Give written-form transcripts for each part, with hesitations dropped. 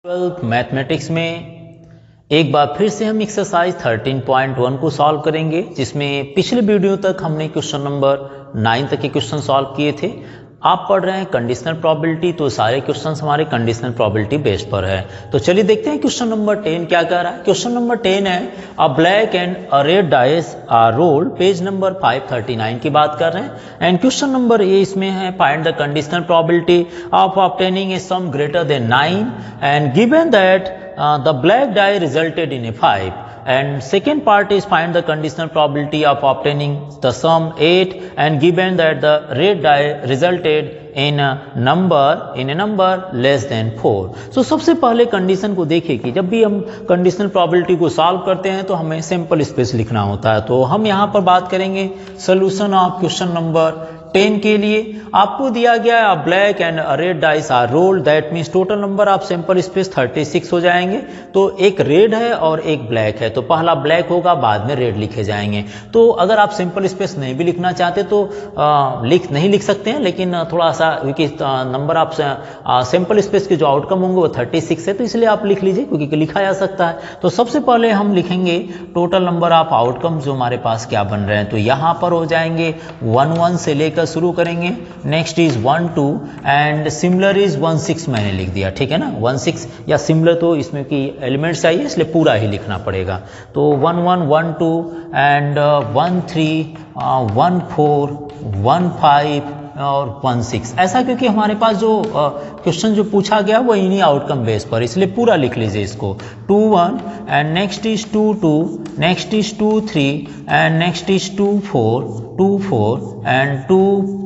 12th mathematics में एक बार फिर से हम एक्सरसाइज 13.1 को सॉल्व करेंगे, जिसमें पिछले वीडियो तक हमने क्वेश्चन नंबर 9 तक के क्वेश्चन सॉल्व किए थे। आप पढ़ रहे हैं कंडीशनल प्रोबेबिलिटी, तो सारे क्वेश्चंस हमारे कंडीशनल प्रोबेबिलिटी बेस्ड पर है। तो चलिए देखते हैं क्वेश्चन नंबर 10 क्या कह रहा है। क्वेश्चन नंबर 10 है a black and a red dice are rolled, page number 539 की बात कर रहे हैं। एंड क्वेश्चन नंबर ए इसमें है find the conditional probability of obtaining a sum greater than 9 and given that the black die resulted in a 5, and second part is find the conditional probability of obtaining the sum 8 and given that the red die resulted in a number less than 4। so सबसे पहले condition को देखिए कि जब भी हम conditional probability को solve करते हैं तो हमें सिंपल स्पेस लिखना होता है। तो हम यहाँ पर बात करेंगे सोल्यूशन ऑफ क्वेश्चन नंबर 10 के लिए। आपको दिया गया है black and red dice are rolled, that means total number of sample space 36 हो जाएंगे। तो एक रेड है और एक ब्लैक है, तो पहला ब्लैक होगा, बाद में रेड लिखे जाएंगे। तो अगर आप सिंपल स्पेस नहीं भी लिखना चाहते तो नहीं लिख सकते हैं, लेकिन थोड़ा सा क्योंकि नंबर ऑफ सिंपल स्पेस के जो आउटकम होंगे वो 36 है, तो इसलिए आप लिख लीजिए क्योंकि लिखा जा सकता है। तो सबसे पहले हम लिखेंगे टोटल नंबर ऑफ आउटकम जो हमारे पास क्या बन रहे हैं। तो यहाँ पर हो जाएंगे 1 से लेकर शुरू करेंगे, next is 1 2 and similar is 1 6 मैंने लिख दिया, ठीक है ना। 1 6 या सिमिलर तो इसमें की एलिमेंट्स चाहिए, इसलिए पूरा ही लिखना पड़ेगा। तो 1 1 1 2 एंड 1 3 1 4 1 5 और 1 6, ऐसा क्योंकि हमारे पास जो क्वेश्चन जो पूछा गया वो इन्हीं आउटकम बेस पर, इसलिए पूरा लिख लीजिए इसको। 2 1 and next is 2 2, next is 2 3 and next is 2 4 and 2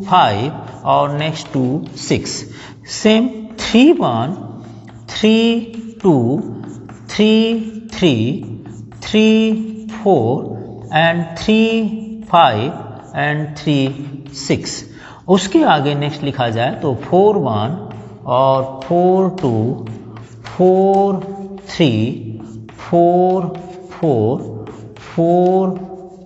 5 और नेक्स्ट 2 6। Same 3 1 3 2 3 3 3 4 and 3 5 and 3 6। उसके आगे नेक्स्ट लिखा जाए तो 4 1 और 4 2 4 3 4 4 4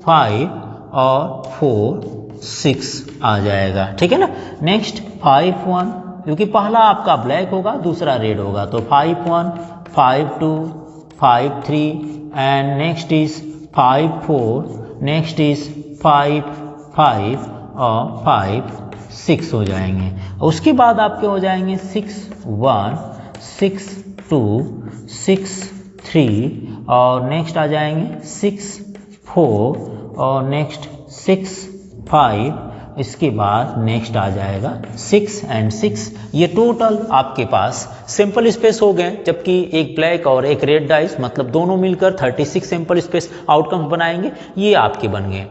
5 और 4 6 आ जाएगा, ठीक है ना। नेक्स्ट 5 1, क्योंकि पहला आपका ब्लैक होगा दूसरा रेड होगा, तो 5 1 5 2 5 3 and next is 5 4, next is 5 5 और 5 6 हो जाएंगे। उसके बाद आपके हो जाएंगे 6 1 6 2 6 3 और नेक्स्ट आ जाएंगे 6 4 और नेक्स्ट 6 5, इसके बाद नेक्स्ट आ जाएगा 6 एंड 6। ये टोटल आपके पास सिंपल स्पेस हो गए, जबकि एक ब्लैक और एक रेड डाइस मतलब दोनों मिलकर 36 सिंपल स्पेस आउटकम्स बनाएंगे, ये आपके बन गए।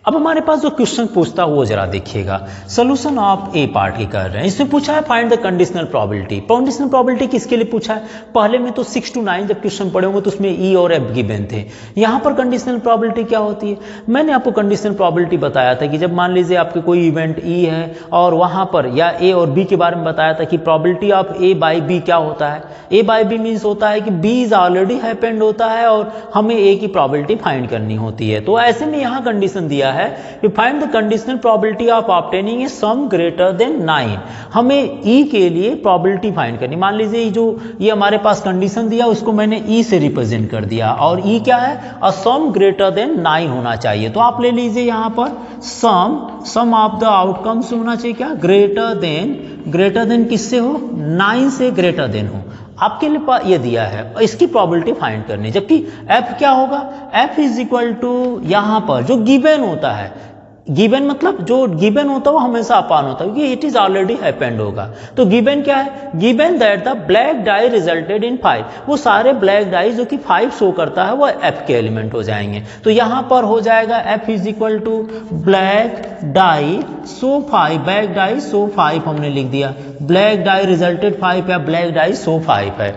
अब हमारे पास जो क्वेश्चन पूछता है वो जरा देखिएगा। सोल्यूशन ऑफ ए पार्ट की कर रहे हैं, इसमें पूछा है find the conditional probability. Conditional probability किसके लिए पूछा है? पहले में तो 6 to 9 जब क्वेश्चन पढ़े होंगे तो उसमें ई और एफ गिवन थे। यहाँ पर कंडीशनल प्रोबेबिलिटी क्या होती है? मैंने आपको कंडीशनल प्रोबेबिलिटी बताया था कि जब मान लीजिए आपके कोई इवेंट ई है और वहाँ पर या ए और बी के बारे में बताया था कि probability of A by B क्या होता है। ए बाई बी मीन्स होता है कि बी इज ऑलरेडी हैपेंड होता है और हमें ए की प्रोबेबिलिटी फाइंड करनी होती है। तो ऐसे में यहाँ कंडीशन दिया है कि find the conditional probability of obtaining a sum greater than 9। हमें ई के लिए प्रोबेबिलिटी फाइंड करनी। मान लीजिए जो ये हमारे पास कंडीशन दिया उसको मैंने ई से रिप्रेजेंट कर दिया, और ई क्या है? अ सम ग्रेटर देन 9 होना चाहिए। तो आप ले लीजिए यहाँ पर सम ऑफ द आउटकम्स होना चाहिए क्या? ग्रेटर देन किससे हो? 9 से ग्रेटर देन हो। आपके लिए ये दिया है, इसकी प्रोबेबिलिटी फाइंड करनी। जबकि एफ क्या होगा? एफ इज इक्वल टू यहाँ पर जो गिवन होता है, गिवन मतलब जो गिवन होता है वो हमेशा अपान होता है क्योंकि इट इज ऑलरेडी हैपेंड होगा। तो गिवन क्या है? Given that the black die resulted in 5, वो सारे ब्लैक डाई जो कि 5 शो करता है वो एफ के एलिमेंट हो जाएंगे। तो यहां पर हो जाएगा F is equal to black die so 5, black die so 5 हमने लिख दिया। ब्लैक डाई रिजल्टेड 5 या ब्लैक डाई सो 5 है।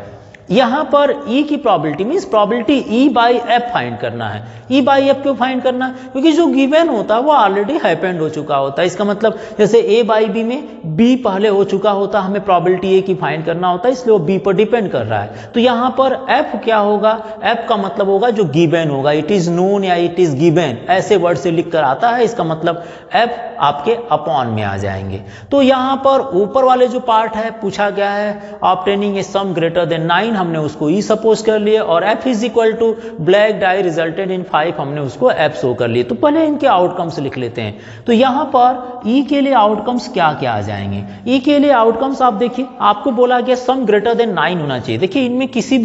यहां पर ई की probability means probability E by F find करना है। ई बाई एफ क्यों फाइंड करना है? क्योंकि जो गिवन होता है वो ऑलरेडी हैपेंड हो चुका होता है। इसका मतलब जैसे ए बाई बी में बी पहले हो चुका होता, हमें प्रोबेबिलिटी ए की फाइंड करना होता है, इसलिए वो बी पर डिपेंड कर रहा है। तो यहां पर एफ क्या होगा? एफ का मतलब होगा जो गिवन होगा, इट इज नोन या इट इज गिवन, ऐसे वर्ड से लिख कर आता है। इसका मतलब एफ आपके अपॉन में आ जाएंगे। तो यहां पर ऊपर वाले जो पार्ट है पूछा गया है obtaining a sum greater than 9, हमने उसको ई सपोज कर लिए, और F is equal to black die resulted in 5 हमने उसको एफ शो कर लिए। तो पहले इनके आउटकम्स लिख लेते हैं। तो यहाँ पर ई के लिए आउटकम्स क्या क्या आ जाएंगे? ई के लिए आउटकम्स आप देखिए, आपको बोला गया सम ग्रेटर देन 9 होना चाहिए। देखिए इनमें किसी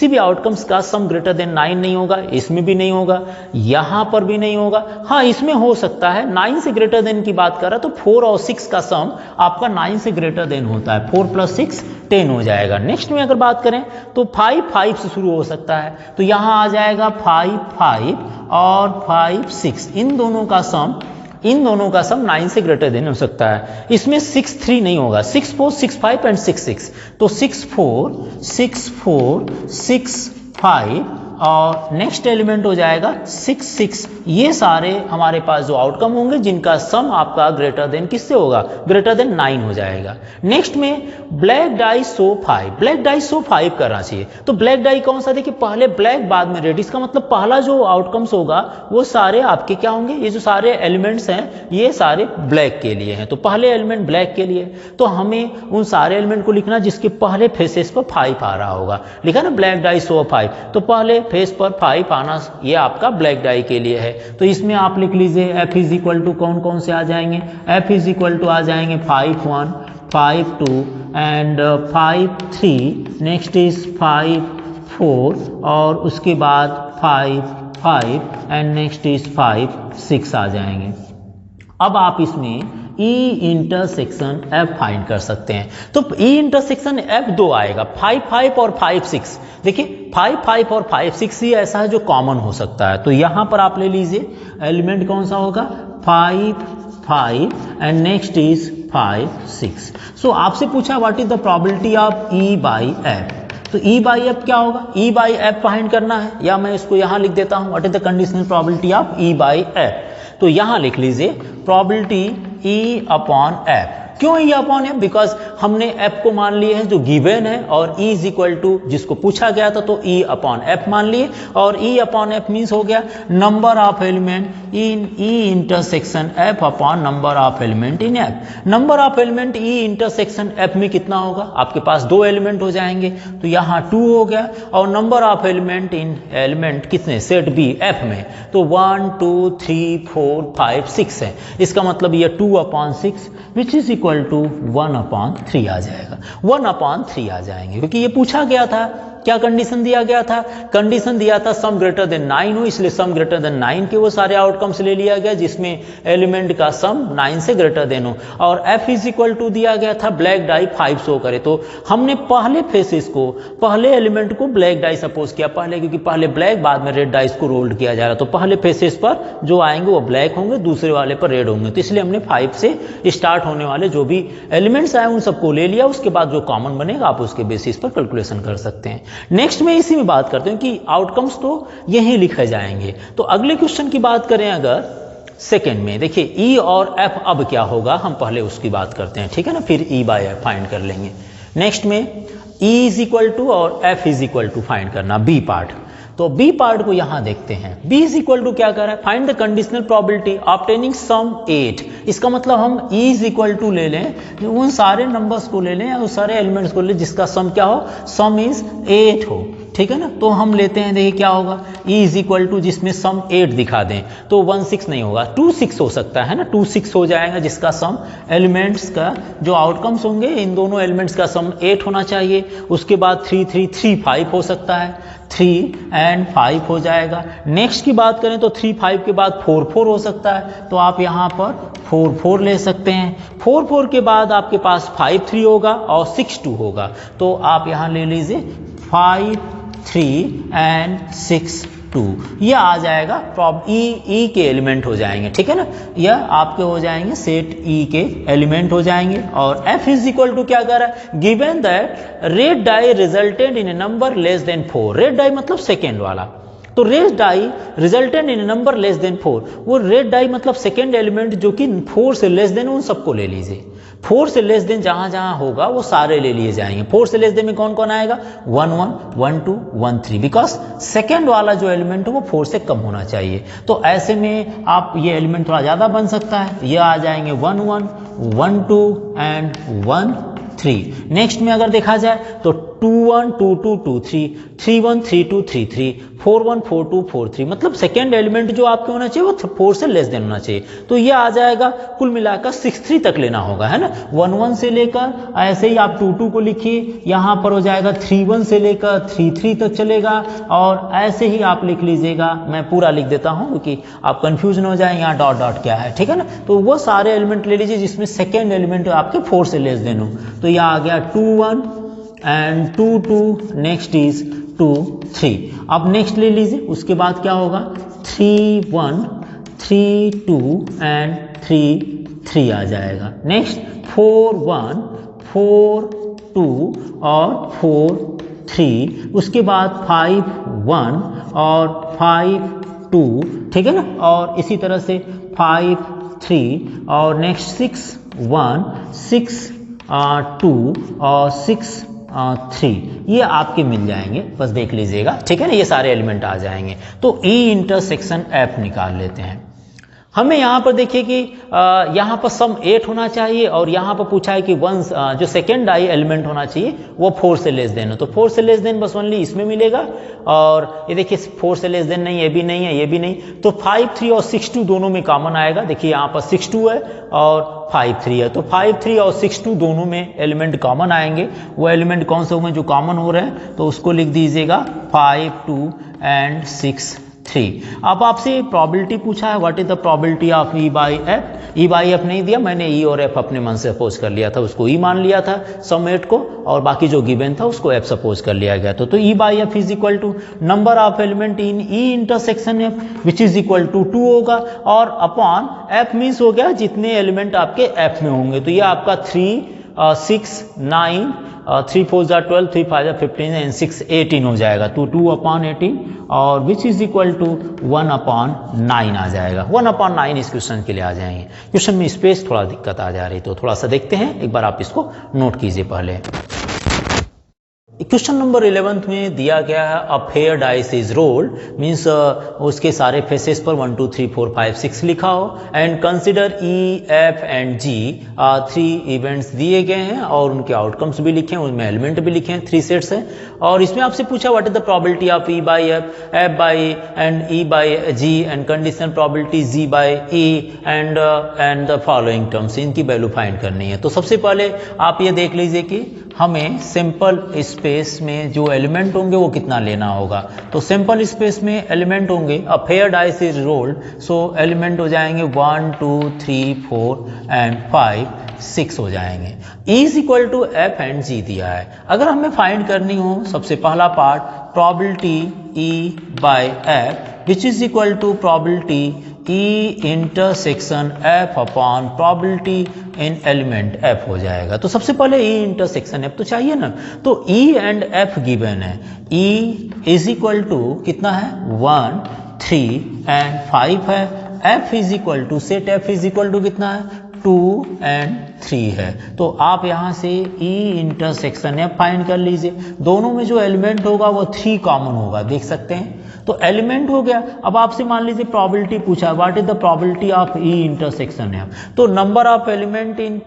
भी आउटकम्स का सम ग्रेटर देन 9 नहीं होगा, इसमें भी नहीं होगा, यहां पर भी नहीं होगा। हाँ, इसमें हो सकता है 9 से ग्रेटर देन की बात कर रहा तो 4 और 6 का सम आपका 9 से ग्रेटर देन होता है, 4 + 6 10 हो जाएगा। नेक्स्ट में अगर बात करें तो 5 से शुरू हो सकता है, तो यहां आ जाएगा 5 और 5 6, इन दोनों का सम 9 से ग्रेटर देन हो सकता है। इसमें 6 3 नहीं होगा, 6 4 6 5 एंड 6 6, तो 6 4 6 5 और नेक्स्ट एलिमेंट हो जाएगा 6 6। ये सारे हमारे पास जो आउटकम होंगे जिनका सम आपका ग्रेटर देन किससे होगा? ग्रेटर देन 9 हो जाएगा। नेक्स्ट में black dye show 5, black die show 5 करना चाहिए। तो ब्लैक डाई कौन सा? देखिए पहले ब्लैक बाद में रेड, इसका मतलब पहला जो आउटकम्स होगा वो सारे आपके क्या होंगे? ये जो सारे एलिमेंट्स हैं ये सारे ब्लैक के लिए हैं, तो पहले एलिमेंट ब्लैक के लिए, तो हमें उन सारे एलिमेंट को लिखना जिसके पहले फेसेस पर 5 आ रहा होगा। लिखा ना ब्लैक डाई शो 5, तो पहले फेस पर 5 आना ये आपका ब्लैक डाई के लिए है। तो इसमें आप लिख लीजिए एफ इज इक्वल टू कौन कौन से आ जाएंगे? एफ इज इक्वल टू आ जाएंगे 5 1 5 2 एंड 5 3, नेक्स्ट इज 5 4 और उसके बाद 5 5 एंड नेक्स्ट इज 5 6 आ जाएंगे। अब आप इसमें E इंटरसेक्शन F फाइंड कर सकते हैं। तो E इंटरसेक्शन F 2 आएगा, 5 5 और 5 6। देखिए 5 5 और 5 6 ही ऐसा है जो कॉमन हो सकता है। तो यहां पर आप ले लीजिए एलिमेंट कौन सा होगा? 5 5 एंड नेक्स्ट इज 5 6। सो आपसे पूछा what is the probability of E by F। तो E बाई एफ क्या होगा? E बाई एफ फाइंड करना है, या मैं इसको यहां लिख देता हूं what is the conditional probability of E by F. तो यहां लिख लीजिए प्रोबेबिलिटी E अपॉन एफ। क्यों E अपॉन एफ? बिकॉज हमने F को मान लिए हैं जो गिवन है, और E इज इक्वल टू जिसको पूछा गया था, तो E अपॉन एफ मान लिए, और E अपॉन एफ मीन्स हो गया number of element in E intersection F upon number of element in F। Number of element E intersection F में कितना होगा? आपके पास 2 एलिमेंट हो जाएंगे, तो यहाँ 2 हो गया, और number of element in element कितने? सेट B F में, तो 1 2 3 4 5 6 है। इसका मतलब ये 2 upon 6 which is equal to 1 upon 3 आ जाएगा, 1 अपॉन 3 आ जाएंगे, क्योंकि ये पूछा गया था। क्या कंडीशन दिया गया था? कंडीशन दिया था सम ग्रेटर देन 9 हो, इसलिए सम ग्रेटर देन 9 के वो सारे आउटकम्स ले लिया गया जिसमें एलिमेंट का सम 9 से ग्रेटर देन हो, और F इज इक्वल टू दिया गया था ब्लैक डाई 5 शो करे। तो हमने पहले फेसेस को, पहले एलिमेंट को ब्लैक डाई सपोज किया पहले, क्योंकि पहले ब्लैक बाद में रेड डाइस को रोल्ड किया जा रहा, तो पहले फेसेस पर जो आएंगे वो ब्लैक होंगे, दूसरे वाले पर रेड होंगे। तो इसलिए हमने 5 से स्टार्ट होने वाले जो भी एलिमेंट्स आए उन सबको ले लिया, उसके बाद जो कॉमन बनेगा आप उसके बेसिस पर कैलकुलेशन कर सकते हैं। नेक्स्ट में इसी में बात करते हैं कि आउटकम्स तो यही लिखे जाएंगे। तो अगले क्वेश्चन की बात करें अगर सेकेंड में, देखिए E और F अब क्या होगा, हम पहले उसकी बात करते हैं, ठीक है ना, फिर E बाय F फाइंड कर लेंगे। नेक्स्ट में E इज इक्वल टू और F is equal to find करना, बी पार्ट। तो बी पार्ट को यहां देखते हैं। बी इज इक्वल टू क्या कर रहा है? Find the conditional probability obtaining sum 8। इसका मतलब हम E इज इक्वल टू ले लें, उन सारे नंबर्स को ले लें या उस सारे एलिमेंट्स को ले जिसका सम क्या हो, सम इज 8 हो, ठीक है ना। तो हम लेते हैं, देखिए क्या होगा, E इज इक्वल टू जिसमें सम 8 दिखा दें, तो 1 6 नहीं होगा, 2 6 हो सकता है ना, 2 6 हो जाएगा, जिसका सम एलिमेंट्स का जो आउटकम्स होंगे इन दोनों एलिमेंट्स का सम 8 होना चाहिए। उसके बाद 3 3 3 5 हो सकता है, 3 एंड 5 हो जाएगा। नेक्स्ट की बात करें तो 3 5 के बाद 4 4 हो सकता है, तो आप यहाँ पर 4 4 ले सकते हैं। 4 4 के बाद आपके पास 5 3 होगा और 6 2 होगा, तो आप यहाँ ले लीजिए 5 3 एंड 6 2, यह आ जाएगा E के एलिमेंट हो जाएंगे, ठीक है ना, यह आपके हो जाएंगे सेट E के एलिमेंट हो जाएंगे। और F इज इक्वल टू क्या कर रहा है, given that red die resulted in a number less than 4, red die मतलब सेकेंड वाला, तो red die resulted in a number less than 4, वो रेड डाई मतलब सेकेंड एलिमेंट जो कि 4 से लेस देन, उन सबको ले लीजिए। 4 से लेस देन जहां जहां होगा वो सारे ले लिए जाएंगे। 4 से लेस देन में कौन कौन आएगा, 1 1 1 2 1 3, बिकॉज सेकेंड वाला जो एलिमेंट है वो 4 से कम होना चाहिए। तो ऐसे में आप ये एलिमेंट थोड़ा ज्यादा बन सकता है, ये आ जाएंगे 1 1 1 2 एंड 1 3। नेक्स्ट में अगर देखा जाए तो 212223, 313233, 414243, मतलब सेकेंड एलिमेंट जो आपके होना चाहिए वो 4 से लेस देन होना चाहिए। तो ये आ जाएगा कुल मिलाकर 63 तक लेना होगा, है ना। 11 से लेकर ऐसे ही आप 22 को लिखिए, यहाँ पर हो जाएगा 31 से लेकर 33 तक चलेगा, और ऐसे ही आप लिख लीजिएगा। मैं पूरा लिख देता हूँ क्योंकि आप कंफ्यूज न हो जाए यहाँ डॉट डॉट क्या है, ठीक है ना। तो वो सारे एलिमेंट ले लीजिए जिसमें सेकेंड एलिमेंट आपके 4 से लेस देन हो। तो यह आ गया 21 एंड 22, नेक्स्ट इज 2 3। अब नेक्स्ट ले लीजिए, उसके बाद क्या होगा 3 1 3 2 एंड 3 3 आ जाएगा। नेक्स्ट 4 1 4 2 और 4 3, उसके बाद 5 1 और 5 2, ठीक है ना। और इसी तरह से 5 3 और नेक्स्ट 6 1 6 2 और 6 3, ये आपके मिल जाएंगे, बस देख लीजिएगा, ठीक है ना। ये सारे एलिमेंट आ जाएंगे। तो ई इंटरसेक्शन एफ निकाल लेते हैं। हमें यहाँ पर देखिए कि यहाँ पर सम 8 होना चाहिए, और यहाँ पर पूछा है कि जो सेकेंड आई एलिमेंट होना चाहिए वो 4 से लेस देन हो। तो 4 से लेस देन बस ओनली इसमें मिलेगा, और ये देखिए 4 से लेस देन नहीं, ये भी नहीं है, ये भी नहीं। तो 5 3 और 6 2 दोनों में कॉमन आएगा। देखिए यहाँ पर 6 2 है और 5 3 है, तो 5 3 और 6 2 दोनों में एलिमेंट कॉमन आएंगे। वो एलिमेंट कौन से होंगे जो कॉमन हो रहे हैं, तो उसको लिख दीजिएगा 5 2 एंड 6 3। अब आपसे प्रोबेबिलिटी पूछा है, what is the probability of E by F. E by F नहीं दिया, मैंने ई और एफ अपने मन से सपोज कर लिया था, उसको ई मान लिया था सम 8 को, और बाकी जो गिवन था उसको एफ सपोज कर लिया गया था। तो E by F is equal to number of element in E intersection F which is equal to 2 होगा, और अपॉन एफ मीन्स हो गया जितने एलिमेंट आपके एफ में होंगे। तो ये आपका 3 6 9 3 4 12 3 5 15 एंड 6 18 हो जाएगा। तो 2 अपॉन 18 और which is equal to 1 upon 9 आ जाएगा। 1 अपॉन 9 इस क्वेश्चन के लिए आ जाएंगे। क्वेश्चन में स्पेस थोड़ा दिक्कत आ जा रही, तो थोड़ा सा देखते हैं, एक बार आप इसको नोट कीजिए पहले। क्वेश्चन नंबर 11 में दिया गया है a fair dice is rolled, means उसके सारे फेसेस पर 1 2 3 4 5 6 लिखा हो, and consider E F and G 3 events दिए गए हैं, और उनके आउटकम्स भी लिखे हैं, उनमें एलिमेंट भी लिखे हैं, 3 सेट्स हैं। और इसमें आपसे पूछा what is the probability of E by F by and E by G, and conditional probability G by E and the following terms, इनकी वैल्यू फाइंड करनी है। तो सबसे पहले आप ये देख लीजिए कि हमें सिंपल स्पेस में जो एलिमेंट होंगे वो कितना लेना होगा। तो सिंपल स्पेस में एलिमेंट होंगे, a fair dice is rolled, so element हो जाएंगे 1 2 3 4 एंड 5 6 हो जाएंगे। E is equal to F and G दिया है। अगर हमें फाइंड करनी हो सबसे पहला part probability E by F which is equal to probability E intersection F upon probability in element F हो जाएगा। तो सबसे पहले E इंटरसेक्शन एफ तो चाहिए ना, तो E एंड एफ गिवन है। E इज इक्वल टू कितना है 1 3 एंड 5 है, F is equal to set F is equal to कितना है 2 एंड 3 है। तो आप यहाँ से E इंटरसेक्शन एफ फाइंड कर लीजिए। दोनों में जो एलिमेंट होगा वो 3 कॉमन होगा, देख सकते हैं। तो एलिमेंट हो गया। अब आपसे मान लीजिए प्रोबेबिलिटी पूछा, what is the probability of E intersection F. तो number of element in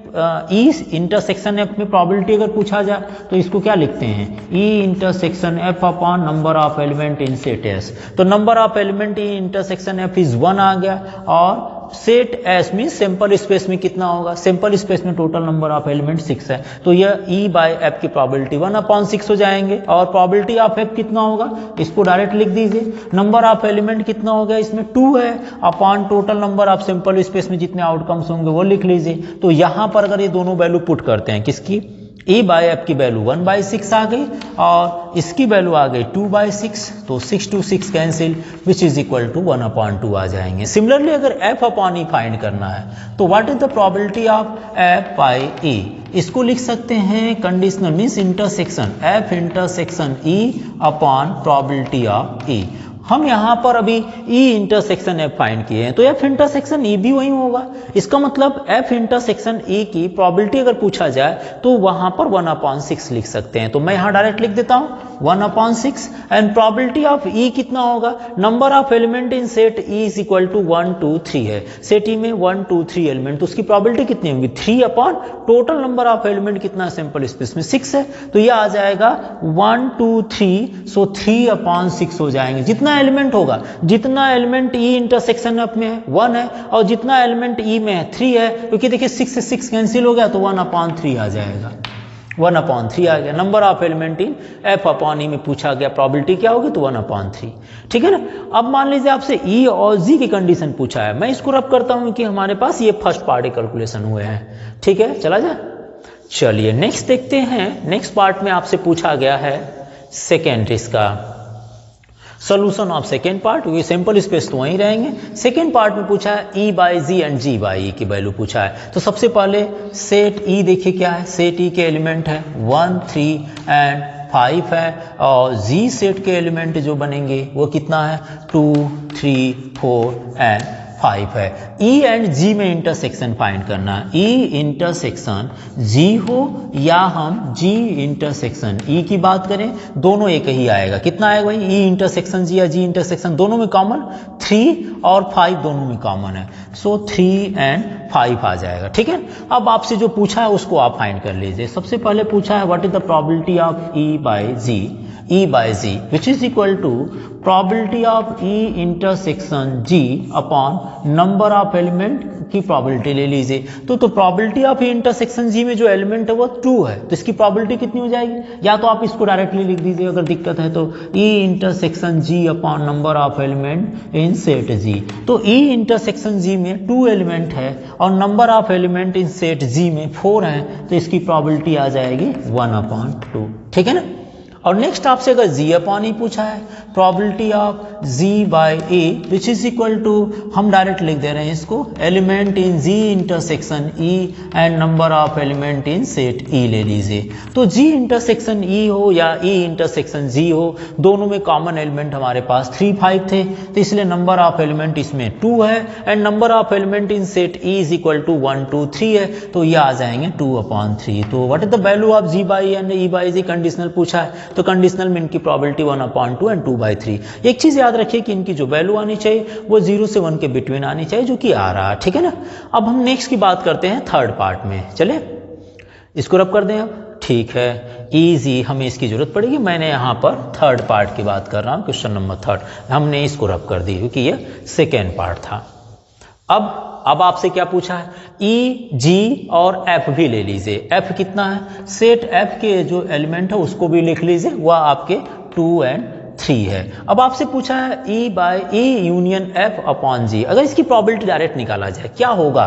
E intersection F में प्रोबेबिलिटी अगर पूछा जाए तो इसको क्या लिखते हैं, E intersection F upon number of element in set S. तो number of element in intersection F is 1 आ गया, और set S mean simple space में कितना होगा, सिंपल स्पेस में टोटल नंबर ऑफ एलिमेंट 6 है। तो यह ई बाय एफ की प्रोबेबिलिटी 1 अपॉन 6 हो जाएंगे, और प्रोबेबिलिटी ऑफ एफ कितना होगा इसको डायरेक्ट लिख दीजिए। नंबर ऑफ एलिमेंट कितना हो गया इसमें 2 है, upon total number of sample space में जितने आउटकम्स होंगे वो लिख लीजिए। तो यहां पर अगर ये दोनों वैल्यू पुट करते हैं, किसकी E बाय एफ की वैल्यू 1/6 आ गई, और इसकी वैल्यू आ गई 2/6, तो 6 to 6 cancel which is equal to 1/2 आ जाएंगे। सिमिलरली अगर f अपॉन ई फाइंड करना है तो what is the probability of f by e, इसको लिख सकते हैं conditional means intersection f intersection e upon probability of e। हम यहाँ पर अभी ई इंटरसेक्शन एफ फाइंड किए हैं, तो एफ इंटरसेक्शन ई भी वही होगा। इसका मतलब एफ इंटरसेक्शन ई की प्रोबेबिलिटी अगर पूछा जाए तो वहाँ पर 1/6 लिख सकते हैं। तो मैं यहाँ डायरेक्ट लिख देता हूँ 1/6 एंड प्रोबेबिलिटी ऑफ ई कितना होगा, number of element in set E is equal to 1 2 3 है, सेट ई में 1 2 3 एलिमेंट, तो उसकी प्रोबेबिलिटी कितनी होगी 3 upon total number of element कितना सैंपल स्पेस में 6 है, तो ये आ जाएगा 1 2 3, सो 3/6 हो जाएंगे। जितना एलिमेंट होगा, जितना एलिमेंट ई इंटरसेक्शन एफ में है 1 है और जितना एलिमेंट ई में है 3 है, क्योंकि देखिए 6 से 6 कैंसिल हो गया तो 1/3 आ जाएगा, 1/3 आ गया। Number of element in F upon E में पूछा गया, प्रोबेबिलिटी क्या होगी तो 1/3, ठीक है ना। अब मान लीजिए आपसे ई और जी की कंडीशन पूछा है, मैं इसको रब करता हूं कि हमारे पास ये फर्स्ट पार्ट कैलकुलेशन हुए हैं, ठीक है, चला जाए। चलिए नेक्स्ट देखते हैं। नेक्स्ट पार्ट में आपसे पूछा गया है सेकेंड, इसका सोल्यूशन ऑफ सेकेंड पार्ट, ये सिंपल स्पेस तो वहीं रहेंगे। सेकेंड पार्ट में पूछा है E by G and G by E की वैल्यू पूछा है। तो सबसे पहले सेट ई देखिए क्या है, सेट ई के एलिमेंट है 1 3 एंड 5 है, और जी सेट के एलिमेंट जो बनेंगे वो कितना है 2 3 4 एंड 5 है। ई एंड जी में इंटरसेक्शन फाइंड करना है, ई इंटरसेक्शन जी हो या हम जी इंटरसेक्शन ई की बात करें, दोनों एक ही आएगा। कितना आएगा भाई, ई इंटरसेक्शन जी या जी इंटरसेक्शन दोनों में कॉमन 3 और 5 दोनों में कॉमन है, सो 3 एंड 5 आ जाएगा, ठीक है। अब आपसे जो पूछा है उसको आप फाइंड कर लीजिए। सबसे पहले पूछा है what is the probability of E by G which is equal to probability of E intersection G upon number of element की प्रोबेबिलिटी ले लीजिए। तो probability of E intersection G में जो एलिमेंट है वो 2 है, तो इसकी प्रोबेबिलिटी कितनी हो जाएगी, या तो आप इसको डायरेक्टली लिख दीजिए अगर दिक्कत है तो, E intersection G upon number of element in set G. तो ई इंटरसेक्शन जी में 2 एलिमेंट है और number of element in set G में 4 है, तो इसकी प्रोबेबिलिटी आ जाएगी 1/2, ठीक है ना। और नेक्स्ट आपसे अगर जी अपॉन ई पूछा है, probability of G by A which is equal to, हम डायरेक्ट लिख दे रहे हैं इसको, element in G intersection E and number of element in set E ले लीजिए। तो जी इंटरसेक्शन ई हो या ई इंटरसेक्शन जी हो, दोनों में कॉमन एलिमेंट हमारे पास 3 5 थे, तो इसलिए नंबर ऑफ एलिमेंट इसमें 2 है and number of element in set E is equal to 1 2 3 है, तो ये आ जाएंगे 2/3। तो what is the value of G by and E by G, conditional पूछा है तो कंडीशनल में इनकी प्रोबेबिलिटी 1/2 एंड 2/3। एक चीज याद रखिए कि इनकी जो वैल्यू आनी चाहिए वो 0 से 1 के बिटवीन आनी चाहिए, जो कि आ रहा है, ठीक है ना। अब हम नेक्स्ट की बात करते हैं थर्ड पार्ट में, चले इसको रब कर दें अब, ठीक है। इजी हमें इसकी जरूरत पड़ेगी, मैंने यहाँ पर थर्ड पार्ट की बात कर रहा हूँ, क्वेश्चन नंबर 3 हमने इसको रब कर दी क्योंकि ये सेकेंड पार्ट था। अब आपसे क्या पूछा है, ई जी और एफ भी ले लीजिए। एफ कितना है, सेट एफ के जो एलिमेंट है उसको भी लिख लीजिए, वह आपके 2 एंड 3 है। अब आपसे पूछा है E by E union F upon G, अगर इसकी प्रोबेबिलिटी डायरेक्ट निकाला जाए क्या होगा,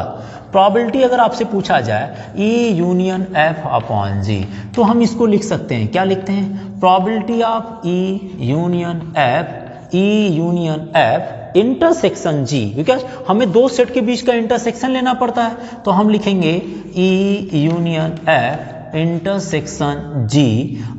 प्रोबेबिलिटी अगर आपसे पूछा जाए E union F upon G, तो हम इसको लिख सकते हैं, क्या लिखते हैं, probability of E union F intersection G, because हमें दो सेट के बीच का इंटरसेक्शन लेना पड़ता है, तो हम लिखेंगे E union F intersection G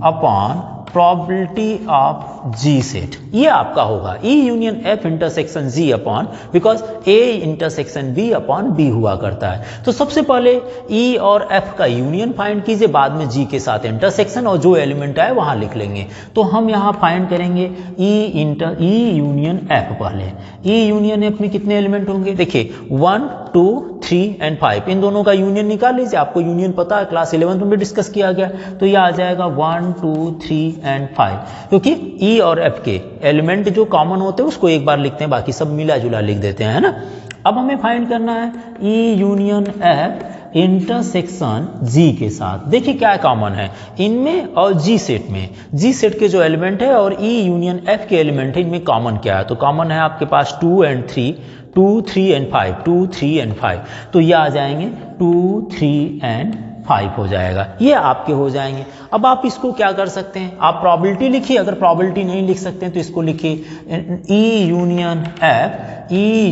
upon probability of G set, ये आपका होगा E union F intersection G upon, because A intersection B upon B हुआ करता है। तो सबसे पहले ई और एफ का यूनियन फाइंड कीजिए, बाद में जी के साथ इंटरसेक्शन और जो एलिमेंट आए वहां लिख लेंगे। तो हम यहाँ फाइंड करेंगे ई यूनियन एफ। पहले ई यूनियन एफ में कितने एलिमेंट होंगे, देखिए 1 2 3 एंड 5, इन दोनों का यूनियन निकाल लीजिए, आपको यूनियन पता है, क्लास 11 में भी डिस्कस किया गया, तो ये आ जाएगा 1 2 3 एंड 5, क्योंकि ई और एफ के एलिमेंट जो कॉमन होते हैं उसको एक बार लिखते हैं, बाकी सब मिला जुला लिख देते हैं, है ना। अब हमें फाइंड करना है ई यूनियन एफ इंटरसेक्शन जी के साथ, देखिए क्या कॉमन है इनमें और जी सेट में, जी सेट के जो एलिमेंट है और ई यूनियन एफ के एलिमेंट है, इनमें कॉमन क्या है, तो कॉमन है आपके पास 2 एंड 3, 2 3 एंड 5, 2 3 एंड 5, तो ये आ जाएंगे 2 3 एंड 5 हो जाएगा, ये आपके हो जाएंगे। अब आप इसको क्या कर सकते हैं, आप प्रोबेबिलिटी लिखिए, अगर प्रोबेबिलिटी नहीं लिख सकते हैं तो इसको लिखिए E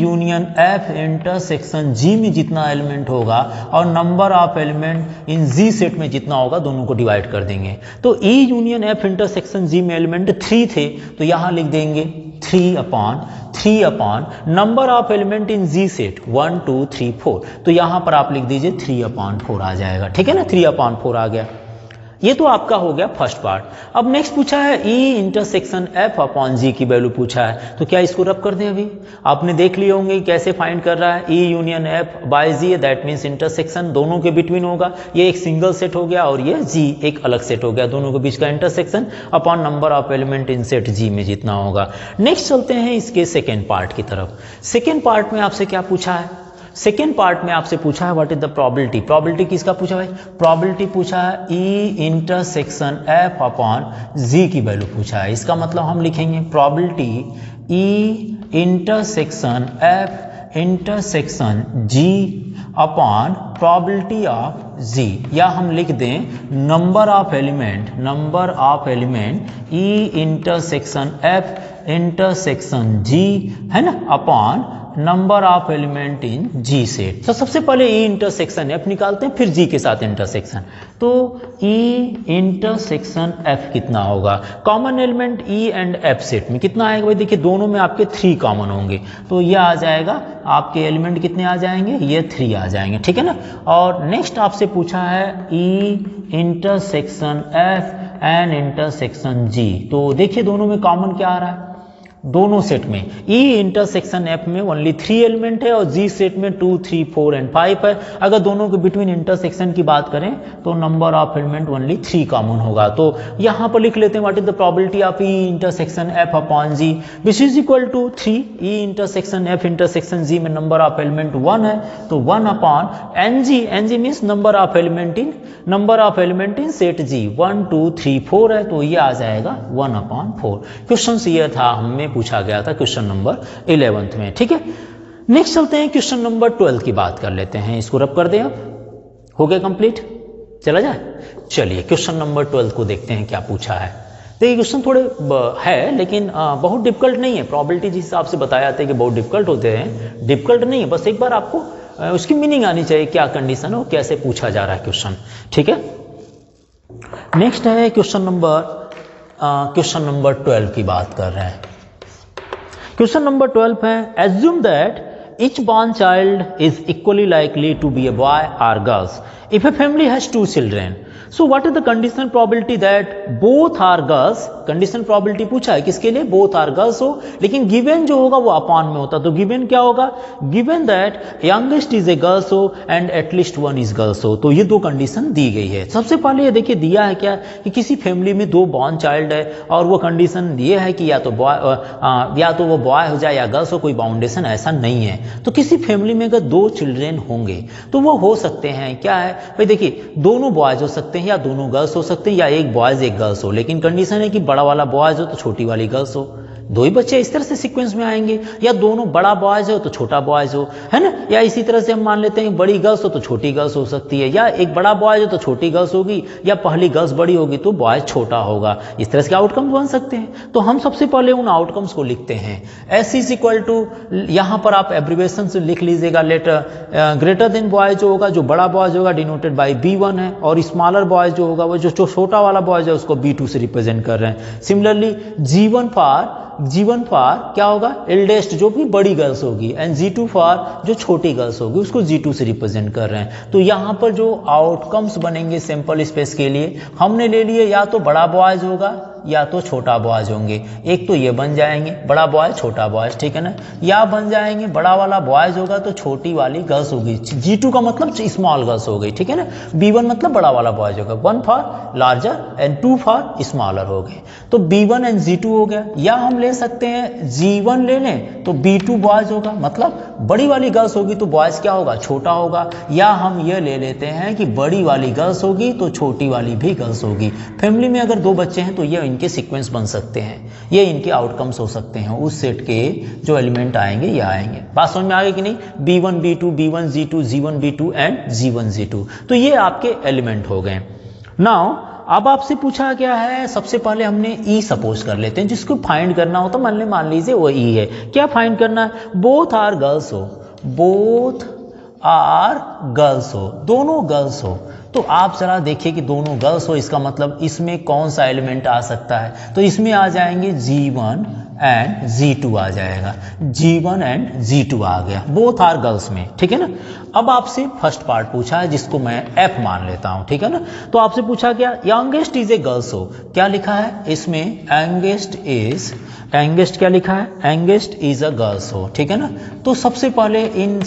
union F intersection G में जितना एलिमेंट होगा और number of element in G set में जितना होगा दोनों को डिवाइड कर देंगे। तो E union F intersection G में एलिमेंट 3 थे, तो यहाँ लिख देंगे 3 upon number of element in G set 1 2 3 4। तो यहां पर आप लिख दीजिए 3/4 आ जाएगा, ठीक है ना, 3/4 आ गया। ये तो आपका हो गया फर्स्ट पार्ट। अब नेक्स्ट पूछा है E intersection F upon G की वैल्यू पूछा है, तो क्या इसको रब कर दें? अभी आपने देख लिए होंगे कैसे फाइंड कर रहा है। E union F by G, that means intersection दोनों के बिटवीन होगा। ये एक सिंगल सेट हो गया और ये जी एक अलग सेट हो गया, दोनों के बीच का intersection upon number of element in set G में जितना होगा। नेक्स्ट चलते हैं इसके सेकेंड पार्ट की तरफ। सेकेंड पार्ट में आपसे क्या पूछा है? सेकेंड पार्ट में आपसे पूछा है what is the probability. Probability किसका पूछा भाई? प्रोबेबिलिटी पूछा है E intersection F upon G की वैल्यू पूछा है। इसका मतलब हम लिखेंगे probability E intersection F intersection G upon probability of G, या हम लिख दें number of element E intersection F intersection G, है ना, upon number of element in G set. तो सबसे पहले ई इंटरसेक्शन एफ निकालते हैं, फिर जी के साथ इंटरसेक्शन। तो ई इंटरसेक्शन एफ कितना होगा? Common element E and F set में कितना आएगा भाई? देखिए दोनों में आपके 3 कॉमन होंगे, तो ये आ जाएगा, आपके एलिमेंट कितने आ जाएंगे? ये 3 आ जाएंगे, ठीक है ना। और नेक्स्ट आपसे पूछा है E intersection F and intersection G. तो देखिए दोनों में कॉमन क्या आ रहा है? दोनों सेट में ई इंटरसेक्शन एफ में ओनली 3 एलिमेंट है और जी सेट में 2 3 4 एंड 5 है। अगर दोनों के बिटवीन इंटरसेक्शन की बात करें तो number of element only 3 common होगा। तो यहां पर लिख लेते हैं what is the probability of E intersection F upon G, which is equal to 3। E intersection F intersection G में नंबर ऑफ एलिमेंट 1 है, तो 1 upon N G means number of element in set G 1 2 3 4 है, तो ये आ जाएगा 1/4। Question ये था, हमें पूछा गया था क्वेश्चन नंबर 11th में, ठीक है। नेक्स्ट चलते हैं क्वेश्चन नंबर 12 की बात कर लेते हैं। इसको रब कर दें, अब हो गया कंप्लीट, चला जाए। चलिए क्वेश्चन नंबर 12 को देखते हैं क्या पूछा है। तो ये क्वेश्चन थोड़े है लेकिन बहुत डिफिकल्ट नहीं है। प्रोबेबिलिटी जिस हिसाब से बताया जाता है कि बहुत डिफिकल्ट होते हैं, डिफिकल्ट नहीं है, बस एक बार आपको उसकी मीनिंग आनी चाहिए, क्या कंडीशन हो, कैसे पूछा जा रहा है क्वेश्चन, ठीक है। नेक्स्ट है क्वेश्चन नंबर 12 की बात कर रहे हैं। क्वेश्चन नंबर 12 है, assume that each born child is equally likely to be a boy or girls if a family has 2 children. So what is the conditional probability that both are girls? Conditional probability पूछा है किसके लिए? Both are girls हो, लेकिन given जो होगा वो upon में होता, तो गिवन क्या होगा? Given that youngest is a girls हो एंड एटलीस्ट 1 इज गर्ल्स हो। तो ये 2 कंडीशन दी गई है। सबसे पहले ये देखिए दिया है क्या कि किसी फैमिली में 2 बॉर्न चाइल्ड है और वो कंडीशन ये है कि या तो वो बॉय हो जाए या गर्ल्स हो, कोई बाउंडेशन ऐसा नहीं है। तो किसी फैमिली में अगर 2 चिल्ड्रेन होंगे तो वो हो सकते हैं, क्या है भाई, देखिए दोनों बॉयज हो सकते हैं या दोनों गर्ल्स हो सकते हैं या एक बॉयज एक गर्ल्स हो, लेकिन कंडीशन है कि बड़ा वाला बॉयज हो तो छोटी वाली गर्ल्स हो। 2 ही बच्चे इस तरह से सीक्वेंस में आएंगे, या दोनों बड़ा बॉयज हो तो छोटा बॉयज हो, है ना, या इसी तरह से हम मान लेते हैं बड़ी गर्ल्स हो तो छोटी गर्ल्स हो सकती है, या एक बड़ा बॉयज हो तो छोटी गर्ल्स होगी, या पहली गर्ल्स बड़ी होगी तो बॉयज छोटा होगा। इस तरह से आउटकम्स बन सकते हैं। तो हम सबसे पहले उन आउटकम्स को लिखते हैं। एस इज इक्वल टू, यहां पर आप एब्रिवेशन से लिख लीजिएगा, लेटर ग्रेटर देन बॉयज जो होगा, जो बड़ा बॉयज होगा डिनोटेड बाई B1 है, और स्मॉलर बॉयज जो होगा वो जो छोटा वाला बॉयज है उसको B2 से रिप्रेजेंट कर रहे हैं। सिमिलरली G1 फॉर क्या होगा? एल्डेस्ट जो कि बड़ी गर्ल्स होगी, एंड G2 फॉर जो छोटी गर्ल्स होगी उसको G2 से रिप्रेजेंट कर रहे हैं। तो यहां पर जो आउटकम्स बनेंगे सैंपल स्पेस के लिए हमने ले लिए, या तो बड़ा बॉयज होगा या तो छोटा बॉयज होंगे। एक तो ये बन जाएंगे बड़ा बॉयज छोटा बॉयज, ठीक है ना, या बन जाएंगे बड़ा वाला बॉयज होगा तो छोटी वाली गर्ल्स होगी। G2 का मतलब स्मॉल गर्ल्स हो गई, ठीक है ना। B1 मतलब बड़ा वाला बॉयज होगा, 1 for larger and 2 for smaller हो गए। तो B1 एंड G2 हो गया। या हम ले सकते हैं G1 ले लें तो B2 बॉयज होगा, मतलब बड़ी वाली गर्ल्स होगी तो बॉयज क्या होगा? छोटा होगा। या हम ये ले लेते हैं कि बड़ी वाली गर्ल्स होगी तो छोटी वाली भी गर्ल्स होगी। फैमिली में अगर 2 बच्चे हैं तो ये इनके सीक्वेंस बन सकते हैं, ये इनके आउटकम्स हो सकते हैं। उस सेट के जो एलिमेंट आएंगे ये आएंगे। बात समझ में आ गई कि नहीं? B1 B2 B1 G2 G1 B2 and G1 G2, तो ये आपके एलिमेंट हो गए। नाउ अब आपसे पूछा क्या है, सबसे पहले हमने ई सपोज कर लेते हैं, जिसको फाइंड करना हो तो मान लीजिए वो ई है। क्या फाइंड करना है? बोथ आर गर्ल्स हो, बोथ आर गर्ल्स हो, दोनों गर्ल्स हो। तो आप जरा देखिए कि दोनों गर्ल्स हो, इसका मतलब इसमें कौन सा एलिमेंट आ सकता है, तो इसमें आ जाएंगे G1 एंड G2 आ जाएगा, G1 एंड G2 आ गया, बोथ आर गर्ल्स में, ठीक है ना। अब आपसे फर्स्ट पार्ट पूछा है जिसको मैं F मान लेता हूं, ठीक है ना। तो आपसे पूछा क्या, यंगेस्ट इज ए गर्ल्स हो, क्या लिखा है इसमें, एंगेस्ट क्या लिखा है, एंगेस्ट इज अ गर्ल्स हो, ठीक है ना। तो सबसे पहले इन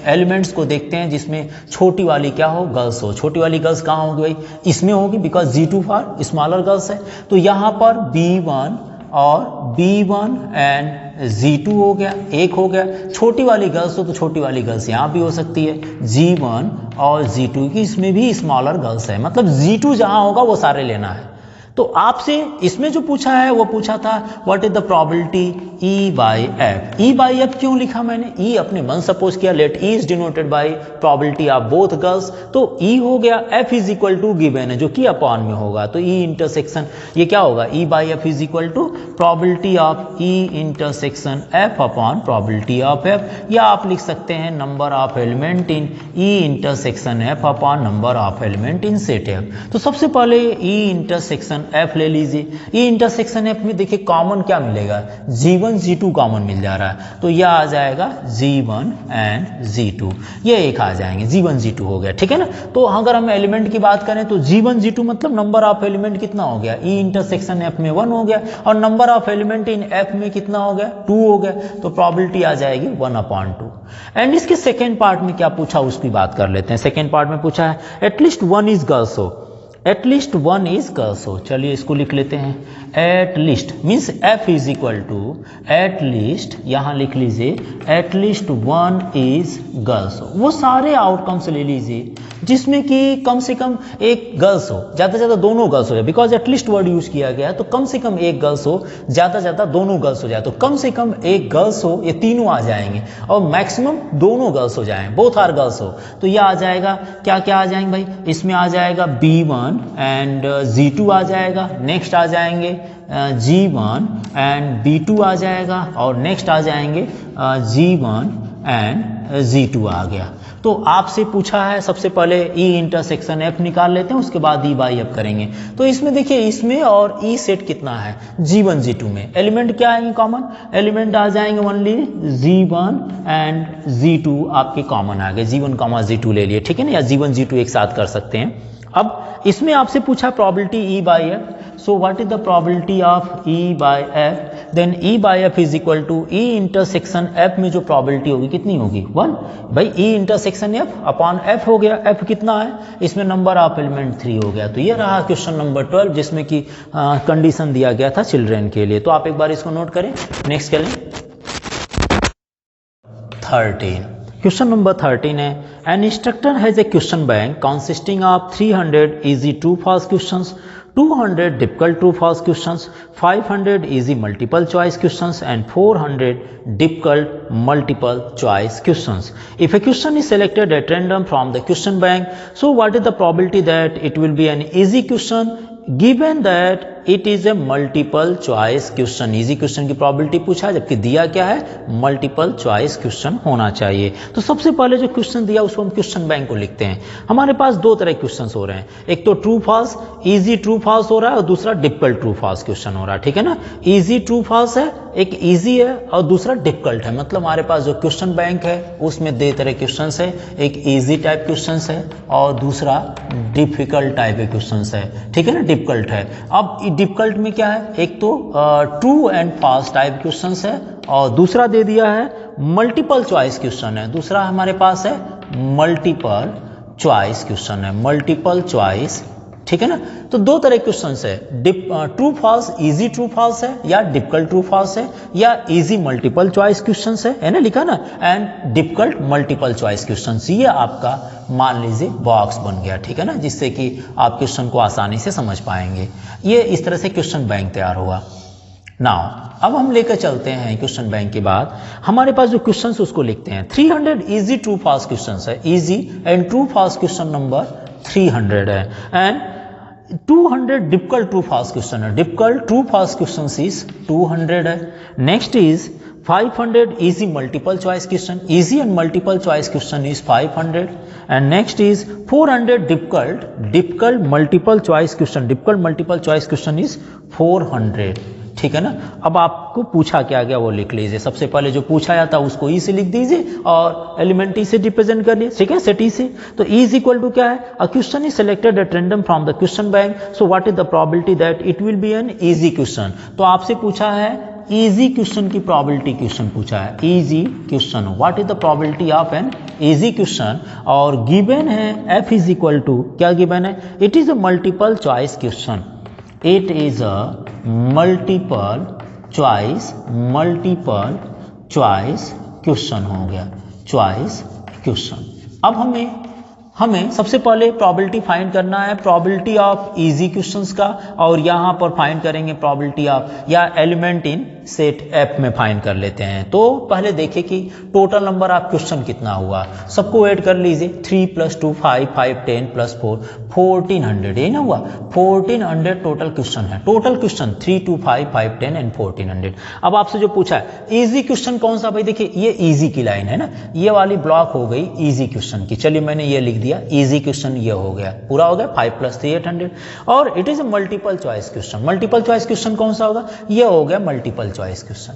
एलिमेंट्स को देखते हैं जिसमें छोटी वाली क्या हो, गर्ल्स हो। छोटी वाली गर्ल्स कहाँ होगी भाई, इसमें होगी, because G2 for smaller girls है। तो यहाँ पर B1 और B1 एंड G2 हो गया, एक हो गया। छोटी वाली गर्ल्स हो तो छोटी वाली गर्ल्स यहाँ भी हो सकती है, G1 और G2 की, इसमें भी स्मॉलर गर्ल्स है, मतलब G2 जहाँ होगा वो सारे लेना है। तो आपसे इसमें जो पूछा है वो पूछा था what is the probability E by F. E by F क्यों लिखा मैंने, E अपने मन सपोज किया, let E is denoted by probability of both girls, तो E हो गया, F is equal to given है जो कि अपॉन में होगा, तो E इंटरसेक्शन ये क्या होगा, E by F is equal to probability of E intersection F upon probability of F, या आप लिख सकते हैं number of element in E intersection F upon number of element in set F। तो सबसे पहले E इंटरसेक्शन F ले लीजिए। E इंटरसेक्शन F में देखिए कॉमन क्या मिलेगा, G1 G2 कॉमन मिल जा रहा है, तो यह आ जाएगा G1 एंड G2, ये एक आ जाएंगे, G1 G2 हो गया, ठीक है ना। तो अगर हम एलिमेंट की बात करें तो G1 G2 मतलब नंबर ऑफ एलिमेंट कितना हो गया, E इंटरसेक्शन F में 1 हो गया, और number of element in F में कितना हो गया, 2 हो गया, तो प्रोबेबिलिटी आ जाएगी 1/2। एंड इसके सेकेंड पार्ट में क्या पूछा उसकी बात कर लेते हैं। सेकेंड पार्ट में पूछा है एटलीस्ट 1 इज गर्ल्स हो, एटलीस्ट 1 इज गर्ल्स हो, चलिए इसको लिख लेते हैं। At least means F is equal to at least, यहां लिख लीजिए एटलीस्ट 1 इज गर्ल्स हो। वो सारे आउटकम्स ले लीजिए जिसमें कि कम से कम एक गर्ल्स हो, ज्यादा से ज्यादा दोनों गर्ल्स हो जाए, बिकॉज एटलीस्ट वर्ड यूज किया गया है, तो कम से कम एक गर्ल्स हो, ज्यादा से ज्यादा दोनों गर्ल्स हो जाए, तो कम से कम एक गर्ल्स हो, ये तीनों आ जाएंगे, और मैक्सिमम दोनों गर्ल्स हो जाएं, बोथ आर गर्ल्स हो, तो ये आ जाएगा, क्या क्या आ जाएंगे भाई, इसमें आ जाएगा B1 एंड G2 आ जाएगा, नेक्स्ट आ जाएंगे G1 एंड B2 आ जाएगा, और नेक्स्ट आ जाएंगे G1 एंड G2 आ गया। तो आपसे पूछा है सबसे पहले E इंटरसेक्शन F निकाल लेते हैं, उसके बाद E बाई F करेंगे। तो इसमें देखिए इसमें और E सेट कितना है, G1 G2 में एलिमेंट क्या आएंगे, कॉमन एलिमेंट आ जाएंगे ओनली G1 एंड G2 आपके कॉमन आ गए, G1 G2 ले लिए, ठीक है ना, या G1 G2 एक साथ कर सकते हैं। अब इसमें आपसे पूछा probability E by F, so what is the probability of E by F, then E by F is equal to E intersection F में जो प्रोबेबिलिटी होगी कितनी होगी, 1 भाई, E intersection F upon F हो गया, F कितना है, इसमें नंबर ऑफ एलिमेंट 3 हो गया। तो ये रहा क्वेश्चन नंबर 12 जिसमें कि कंडीशन दिया गया था चिल्ड्रेन के लिए। तो आप एक बार इसको नोट करें, नेक्स्ट करें 13। क्वेश्चन नंबर 13 है, an instructor has a question bank consisting of 300 easy true false questions, 200 difficult true false questions, 500 easy multiple choice questions and 400 difficult multiple choice questions. If a question is selected at random from the question bank, so what is the probability that it will be an easy question given that it is a multiple choice question. Easy question की probability पूछा है, जबकि दिया क्या है, multiple choice question होना चाहिए। तो सबसे पहले जो क्वेश्चन दिया उसको हम क्वेश्चन बैंक को लिखते हैं। हमारे पास दो तरह के क्वेश्चन हो रहे हैं, एक तो true false easy true false हो रहा है और दूसरा डिफिकल्ट ट्रू फॉल्स क्वेश्चन हो रहा है, ठीक है ना। इजी ट्रू फॉल्स है, एक इजी है और दूसरा डिफिकल्ट है। मतलब हमारे पास जो क्वेश्चन बैंक है उसमें दो तरह के क्वेश्चन है, एक इजी टाइप क्वेश्चन है और दूसरा डिफिकल्ट टाइप के क्वेश्चन है, ठीक है ना, डिफिकल्ट है। अब डिफिकल्ट में क्या है, एक तो true and false type questions है और दूसरा दे दिया है मल्टीपल चॉइस क्वेश्चन है। दूसरा हमारे पास है मल्टीपल चॉइस क्वेश्चन है, मल्टीपल चॉइस, ठीक है ना। तो दो तरह के क्वेश्चंस है, true false easy true false है या डिफिकल्ट ट्रू फॉल्स है या इजी मल्टीपल चॉइस क्वेश्चंस है ना, लिखा ना, and difficult multiple choice questions. ये आपका मान लीजिए बॉक्स बन गया, ठीक है ना, जिससे कि आप क्वेश्चन को आसानी से समझ पाएंगे। ये इस तरह से क्वेश्चन बैंक तैयार होगा। नाउ अब हम लेकर चलते हैं क्वेश्चन बैंक के बाद हमारे पास जो क्वेश्चन उसको लिखते हैं। 300 इजी ट्रू फॉल्स क्वेश्चन है, easy and true false question number 300 है। And 200 difficult true false question है, difficult true false question is 200 है। Next is 500 easy multiple choice question, easy and multiple choice question is 500 and next is 400 difficult multiple choice question, difficult multiple choice question is 400। ठीक है ना। अब आपको पूछा क्या गया वो लिख लीजिए, सबसे पहले जो पूछा जाता है उसको ई से लिख दीजिए और एलिमेंट ई से रिप्रेजेंट कर लिए, ठीक है, सेट ई से। तो ई इज इक्वल टू क्या है, a question is selected at random from the question bank, so what is the probability that it will be an easy question. तो आपसे पूछा है इजी क्वेश्चन की प्रोबेबिलिटी, क्वेश्चन पूछा है easy question, what is the probability of an easy question, और given है F is equal to, क्या गिवन है, it is a multiple choice question, it is a multiple choice question हो गया, choice question. अब हमें सबसे पहले प्रोबेबिलिटी फाइंड करना है, प्रोबेबिलिटी ऑफ इजी क्वेश्चंस का, और यहाँ पर फाइंड करेंगे प्रोबेबिलिटी ऑफ, या एलिमेंट इन सेट एफ में फाइंड कर लेते हैं। तो पहले देखें कि टोटल नंबर ऑफ क्वेश्चन कितना हुआ, सबको ऐड कर लीजिए, 3 + 2 5, 5 10 + 4 1400, ये ना हुआ 1400 टोटल क्वेश्चन है, टोटल क्वेश्चन 3 2 5 5 10 एंड 1400। अब आपसे जो पूछा है इजी क्वेश्चन कौन सा, भाई देखिए ये इजी की लाइन है ना, ये वाली ब्लॉक हो गई इजी क्वेश्चन की, चलिए मैंने ये लिख दिया इजी क्वेश्चन, ये हो गया पूरा हो गया 5 + 3 800। और it is a multiple choice question, multiple choice question कौन सा होगा, ये हो गया मल्टीपल चॉइस क्वेश्चन,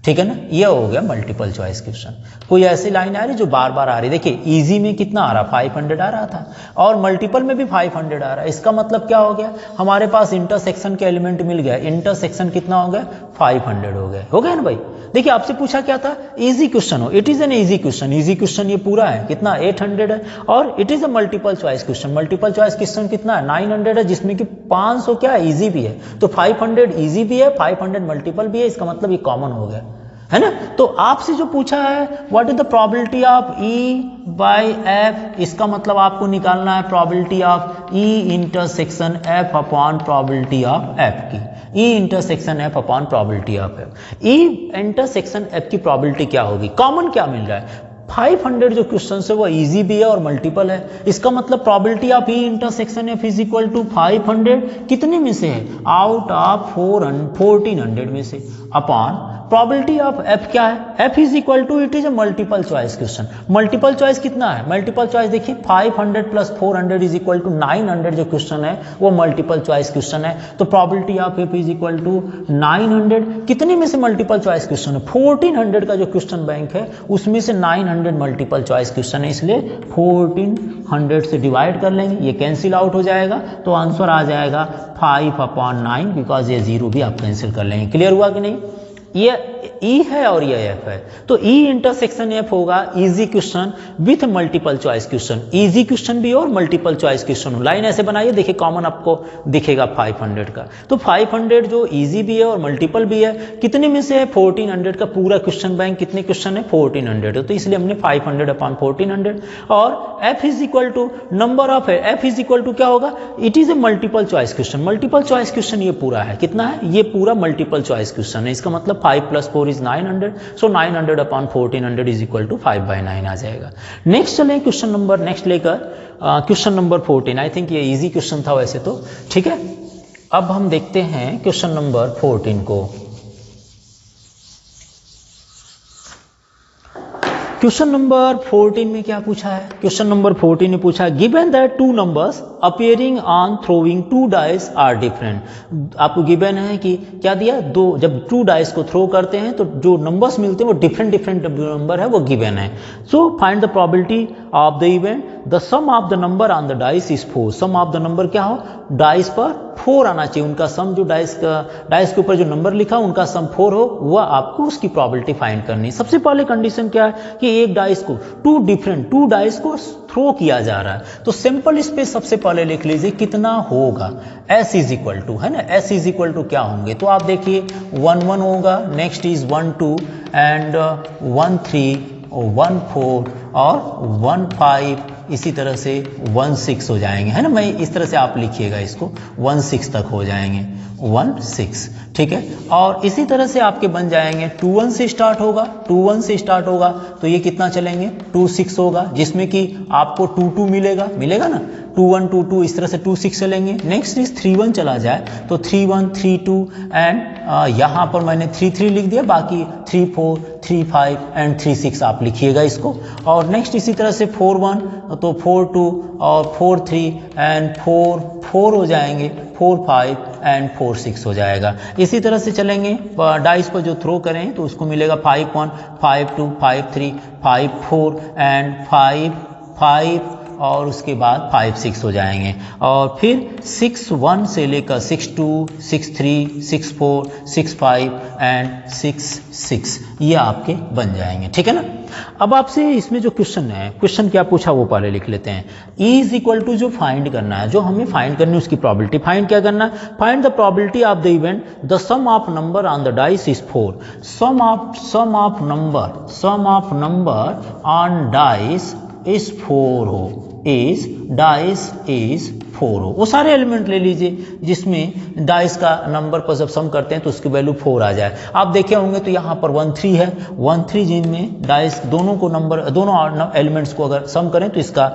ठीक है ना, ये हो गया मल्टीपल चॉइस क्वेश्चन। कोई ऐसी लाइन आ रही जो बार बार आ रही, देखिए इजी में कितना आ रहा 500 आ रहा था, और मल्टीपल में भी 500 आ रहा है, इसका मतलब क्या हो गया, हमारे पास इंटरसेक्शन के एलिमेंट मिल गया, इंटरसेक्शन कितना हो गया 500 हो गया ना भाई। देखिए आपसे पूछा क्या था, इजी क्वेश्चन हो, it is an easy question, easy question ये पूरा है कितना 800 है, और it is a multiple choice question, multiple choice question कितना है 900 है, जिसमें कि 500 क्या है इजी भी है, तो 500 इजी भी है, 500 मल्टीपल भी है, इसका मतलब ये कॉमन हो गया है ना। तो आपसे जो पूछा है what is the probability of E/F, इसका मतलब आपको निकालना है probability of E intersection F upon probability of F की, E intersection F upon probability of F। E intersection F की प्रोबेबिलिटी क्या होगी, कॉमन क्या मिल रहा है, 500 जो क्वेश्चन है वो इजी भी है और मल्टीपल है, इसका मतलब probability of E intersection F is equal to 500 कितने में से है, आउट ऑफ 1400 में से, अपॉन प्रोबेबिलिटी ऑफ F क्या है, F is equal to, it is a multiple choice question, multiple choice कितना है, मल्टीपल चॉइस देखिए 500 + 400 इज इक्वल टू 900 जो क्वेश्चन है वो मल्टीपल चॉइस क्वेश्चन है, तो probability of F is equal to 900 कितने में से मल्टीपल चॉइस क्वेश्चन है, 1400 का जो क्वेश्चन बैंक है उसमें से 900 मल्टीपल चॉइस क्वेश्चन है, इसलिए 1400 से डिवाइड कर लेंगे, ये कैंसिल आउट हो जाएगा, तो आंसर आ जाएगा 5/9, बिकॉज ये 0 भी आप कैंसिल कर लेंगे। क्लियर हुआ कि नहीं, ये E है और ये F है, तो E इंटरसेक्शन F होगा easy question with multiple choice question, easy question भी और मल्टीपल चॉइस क्वेश्चन हो। लाइन ऐसे बनाइए, देखिए कॉमन आपको दिखेगा 500 का, तो 500 जो इजी भी है और मल्टीपल भी है, कितने में से है 1400 का पूरा क्वेश्चन बैंक, कितने क्वेश्चन है 1400, तो इसलिए हमने 500 अपॉन 1400, और F is equal to number of है, F इज इक्वल टू क्या होगा, it is a multiple choice question, multiple choice question ये पूरा है, कितना है, ये पूरा मल्टीपल चॉइस क्वेश्चन है, इसका मतलब 5 + 4 is 900, so 900 upon 1400 is equal to 5/9 आ जाएगा। नेक्स्ट चलें क्वेश्चन नंबर नेक्स्ट लेकर, क्वेश्चन नंबर 14, आई थिंक ये इजी क्वेश्चन था वैसे तो, ठीक है। अब हम देखते हैं क्वेश्चन नंबर 14 को। क्वेश्चन नंबर 14 में क्या पूछा है, क्वेश्चन नंबर 14 में पूछा है given that 2 numbers appearing on throwing 2 dice are different. आपको गिवन है कि क्या दिया, दो जब 2 डाइस को थ्रो करते हैं तो जो नंबर्स मिलते हैं वो डिफरेंट नंबर है, वो गिवन है। So find the probability of the event, the sum of the number on the dice is 4, sum of the number क्या हो, डाइस पर 4 आना चाहिए, उनका सम जो डाइस के ऊपर जो नंबर लिखा उनका सम 4 हो, वह आपको उसकी प्रोबेबिलिटी फाइंड करनी है। सबसे पहले कंडीशन क्या है कि एक डाइस को 2 डाइस को थ्रो किया जा रहा है, तो सिंपल स्पेस सबसे पहले लिख लीजिए कितना होगा, S इज इक्वल टू, है ना, S इज इक्वल टू क्या होंगे, तो आप देखिए 1 1 होगा, नेक्स्ट इज 1 2 एंड 1 3 1 4 और 1 5, इसी तरह से 1 6 हो जाएंगे, है ना। मैं इस तरह से आप लिखिएगा इसको, 1 6 तक हो जाएंगे, 1 6, ठीक है। और इसी तरह से आपके बन जाएंगे 2 1 से स्टार्ट होगा, 2 1 से स्टार्ट होगा तो ये कितना चलेंगे 2 6 होगा, जिसमें कि आपको 2 2 मिलेगा ना, 2 1 2 2, इस तरह से 2 6 चलेंगे। नेक्स्ट इज 3 1 चला जाए तो 3 1 3 2 एंड यहाँ पर मैंने 3 3 लिख दिया, बाकी 3 4 3 5 एंड 3 6 आप लिखिएगा इसको। और नेक्स्ट इसी तरह से 4 1 तो 4 2 और 4 3 एंड 4 4 हो जाएंगे, 4 5 एंड 4 6 हो जाएगा। इसी तरह से चलेंगे, डाइस पर जो थ्रो करें तो उसको मिलेगा 5 1 5 2 5 3 5 4 एंड 5 5 और उसके बाद 5 6 हो जाएंगे। और फिर 6 1 से लेकर 6 2 6 3 6 4 6 5 एंड 6 6 ये आपके बन जाएंगे, ठीक है ना। अब आपसे इसमें जो क्वेश्चन है, क्वेश्चन क्या पूछा वो पहले लिख लेते हैं। E इज इक्वल टू जो फाइंड करना है, जो हमें फाइंड करनी है उसकी प्रोबेबिलिटी। फाइंड क्या करना है, find the probability of the event the sum of number on the dice is 4। Sum of number on dice is 4 हो, इज डाइस इज 4 हो। वो सारे एलिमेंट ले लीजिए जिसमें डाइस का नंबर पर जब सम करते हैं तो उसकी वैल्यू 4 आ जाए। आप देखे होंगे तो यहाँ पर 1 3 है, 1 3 जिनमें डाइस दोनों को नंबर, दोनों एलिमेंट्स को अगर सम करें तो इसका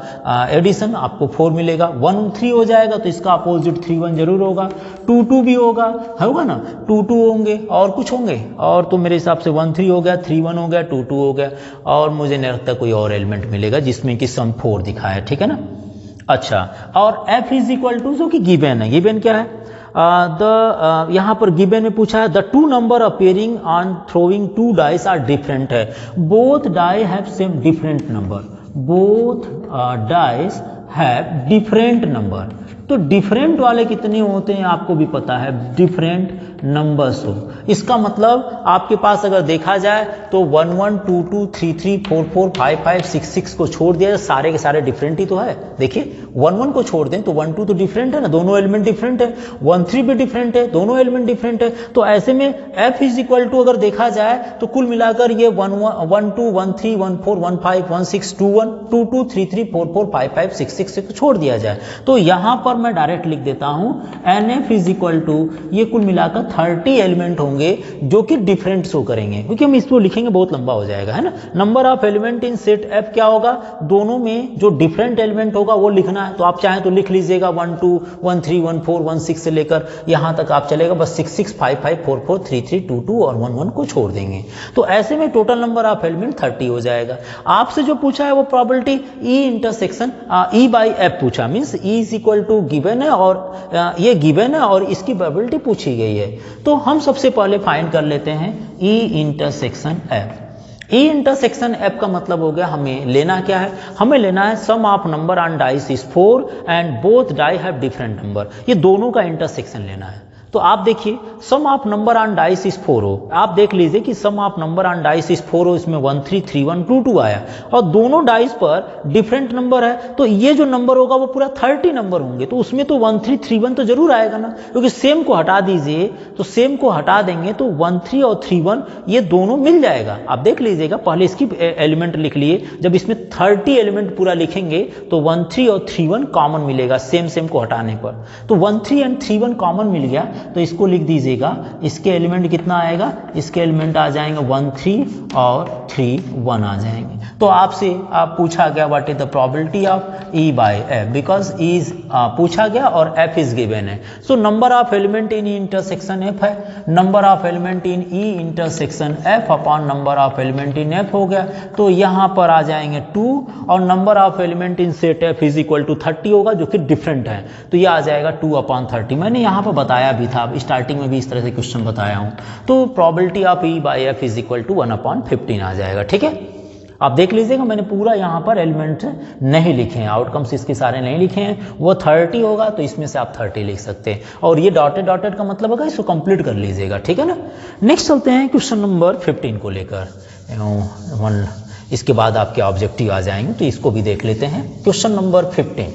एडिशन आपको 4 मिलेगा। 1 3 हो जाएगा तो इसका अपोजिट 3 1 जरूर होगा। 2 2 भी होगा ना, 2 2 होंगे और कुछ होंगे, और तो मेरे हिसाब से 1 3 हो गया, 3 1 हो गया, 2 2 हो गया, और मुझे नहीं लगता कोई और एलिमेंट मिलेगा जिसमें कि सम 4 दिखा है, ठीक है ना। अच्छा, और f इज इक्वल टू जो कि गिवन है, गिवन क्या है, यहाँ पर गिवन में पूछा है the two number appearing on throwing 2 dice are different है, both die have same different number, both dice have different number. तो डिफरेंट वाले कितने होते हैं आपको भी पता है, डिफरेंट नंबर्स हो। इसका मतलब आपके पास अगर देखा जाए तो 1 1 2 2 3 3 4 4 5 5 6 6 को छोड़ दिया, सारे के सारे डिफरेंट ही तो है। देखिए 1 1 को छोड़ दें तो 1 2 तो डिफरेंट है ना, दोनों एलिमेंट डिफरेंट है, 1 3 भी डिफरेंट है, दोनों एलिमेंट डिफरेंट है। तो ऐसे में f इज इक्वल टू अगर देखा जाए तो कुल मिलाकर ये 1 2 1 3 1 4 1 5 1 6 2 1 2 2 3 3 4 4 5 5 6 6 को छोड़ दिया जाए तो यहाँ पर मैं डायरेक्ट लिख देता हूँ NF इज इक्वल टू, ये कुल मिलाकर 30 एलिमेंट होंगे जो कि डिफरेंट शो करेंगे, क्योंकि हम इसको लिखेंगे बहुत लंबा हो जाएगा, है ना। Number of element in set F क्या होगा, दोनों में जो डिफरेंट एलिमेंट होगा वो लिखना है। तो आप चाहें तो लिख लीजिएगा 1 2 1 3 1 4 1 6 से लेकर यहाँ तक आप चलेगा, बस 6 6 5 5 4 4 3 3 2 2 और 1 1 को छोड़ देंगे। तो ऐसे में टोटल नंबर ऑफ एलिमेंट 30 हो जाएगा। आपसे जो पूछा है वो probability E intersection E by F पूछा, means E is equal to given है और ये गिवन है और इसकी प्रोबेबिलिटी पूछी गई है। तो हम सबसे पहले फाइंड कर लेते हैं E intersection F। E intersection F का मतलब हो गया, हमें लेना क्या है, हमें लेना है sum of number on dice is 4 and both die have different number, ये दोनों का इंटरसेक्शन लेना है। तो आप देखिए sum of number on dice is 4 हो, आप देख लीजिए कि sum of number on dice is 4 हो, इसमें 1 3 3 1 2 2 आया और दोनों डाइस पर डिफरेंट नंबर है, तो ये जो नंबर होगा वो पूरा 30 नंबर होंगे, तो उसमें तो 1 3 3 1 तो जरूर आएगा ना, क्योंकि सेम को हटा दीजिए, तो सेम को हटा देंगे तो 1 3 और 3 1 ये दोनों मिल जाएगा। आप देख लीजिएगा, पहले इसकी एलिमेंट लिख लिए, जब इसमें 30 एलिमेंट पूरा लिखेंगे तो 1 3 और 3 1 कॉमन मिलेगा सेम को हटाने पर, तो 1 3 एंड 3 1 कॉमन मिल गया तो इसको लिख दीजिएगा। इसके एलिमेंट कितना आएगा, इसके एलिमेंट आ जाएंगे 1 3 और 3 1 आ जाएंगे। तो आपसे आप पूछा गया what is the probability of E by F, because E is पूछा गया और F इज गिवन है। So number of element in E intersection F है, number of element in E intersection F upon number of element in F हो गया, तो यहाँ पर आ जाएंगे 2 और number of element in set F is equal to 30 होगा जो कि डिफरेंट है, तो ये आ जाएगा 2 अपॉन 30। मैंने यहाँ पर बताया भी था, स्टार्टिंग में भी इस तरह से क्वेश्चन बताया हूँ। तो probability of E by F is equal to 1 upon 15 आ जाएगा, ठीक है। आप देख लीजिएगा मैंने पूरा यहाँ पर एलिमेंट नहीं लिखे हैं, आउटकम्स इसके सारे नहीं लिखे हैं, वो 30 होगा तो इसमें से आप 30 लिख सकते हैं, और ये डॉटेड डॉटेड का मतलब होगा, इसको कंप्लीट कर लीजिएगा, ठीक है ना। नेक्स्ट चलते हैं क्वेश्चन नंबर 15 को लेकर, इसके बाद आपके ऑब्जेक्टिव आ जाएंगे, तो इसको भी देख लेते हैं। क्वेश्चन नंबर 15,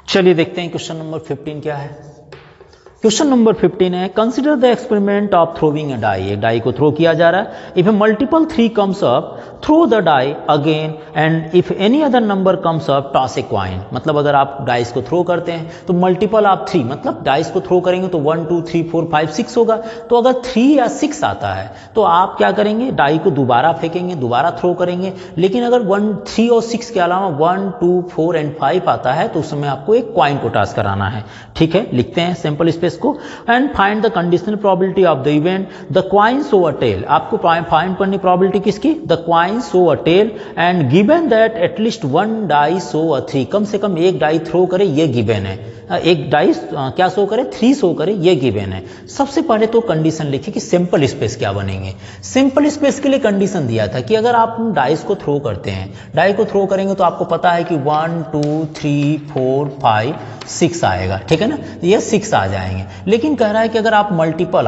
चलिए देखते हैं क्वेश्चन नंबर 15 क्या है। क्वेश्चन नंबर 15 है, consider the experiment of throwing a die. एक डाई को थ्रो किया जा रहा है। If a multiple 3 comes up, throw the die again, and if any other number comes up, toss a coin. मतलब अगर आप डाइस को थ्रो करते हैं तो मल्टीपल आप 3, मतलब डाइस को थ्रो करेंगे तो 1 2 3 4 5 6 होगा। तो अगर 3 या 6 आता है तो आप क्या करेंगे, डाई को दोबारा फेंकेंगे, दोबारा थ्रो करेंगे। लेकिन अगर 1 3 और 6 के अलावा 1 2 4 एंड 5 आता है तो उस समय आपको एक क्वाइन को टॉस कराना है। ठीक है, लिखते हैं सैंपल स्पेस को। And find the conditional probability of the event, the coin show a tail. आपको फाइंड करनी प्रोबेबिलिटी किसकी, the coin show a tail, and given that at least 1 die show a 3। कम से कम एक डाई थ्रो करे, ये गिवन है। एक डाइस क्या शो करे, 3 शो करे, ये गिवन है। सबसे पहले तो कंडीशन लिखिए कि सिंपल स्पेस क्या बनेंगे। सिंपल स्पेस के लिए कंडीशन दिया था कि अगर आप डाइस को थ्रो करते हैं, डाई को थ्रो करेंगे तो आपको पता है कि 1 2 3 4 5 6 आएगा। ठीक है ना, ये 6 आ जाएंगे। लेकिन कह रहा है कि अगर आप मल्टीपल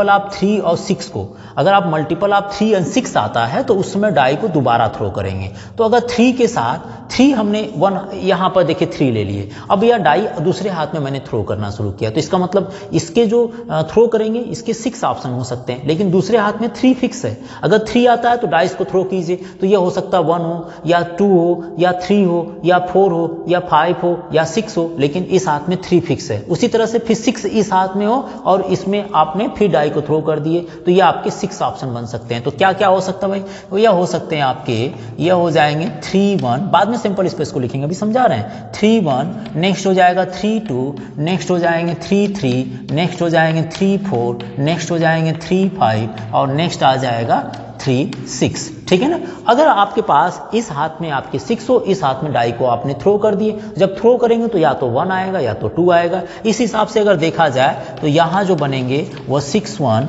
आप 3 और 6 को, अगर आप मल्टीपल आप 3 और 6 आता है तो उस समय डाई को दोबारा थ्रो करेंगे। तो अगर 3 के साथ 3 हमने 1 यहाँ पर देखिए 3 ले लिए, अब यह डाई दूसरे हाथ में मैंने थ्रो करना शुरू किया, तो इसका मतलब इसके जो थ्रो करेंगे इसके 6 ऑप्शन हो सकते हैं, लेकिन दूसरे हाथ में 3 फिक्स है। अगर 3 आता है तो डाइस को थ्रो कीजिए, तो यह हो सकता है 1 हो या 2 हो या 3 हो या 4 हो या 5 हो या 6 हो, लेकिन इस हाथ में 3 फिक्स है। उसी तरह से फिर 6 इस हाथ में हो और इसमें आपने फिर डाई को थ्रो कर दिए, तो ये आपके 6 ऑप्शन बन सकते हैं। तो क्या क्या हो सकता है भाई, तो यह हो सकते हैं आपके, यह हो जाएंगे 3 1, बाद में सिंपल स्पेस को लिखेंगे, अभी समझा रहे हैं। 3 1, नेक्स्ट हो जाएगा 3 2, नेक्स्ट हो जाएंगे 3 3, नेक्स्ट हो जाएंगे 3 4, नेक्स्ट हो जाएंगे 3 5 और नेक्स्ट आ जाएगा 3 6। ठीक है ना। अगर आपके पास इस हाथ में आपके 6 हो, इस हाथ में डाई को आपने थ्रो कर दिए, जब थ्रो करेंगे तो या तो 1 आएगा या तो 2 आएगा। इस हिसाब से अगर देखा जाए तो यहाँ जो बनेंगे वो 6 1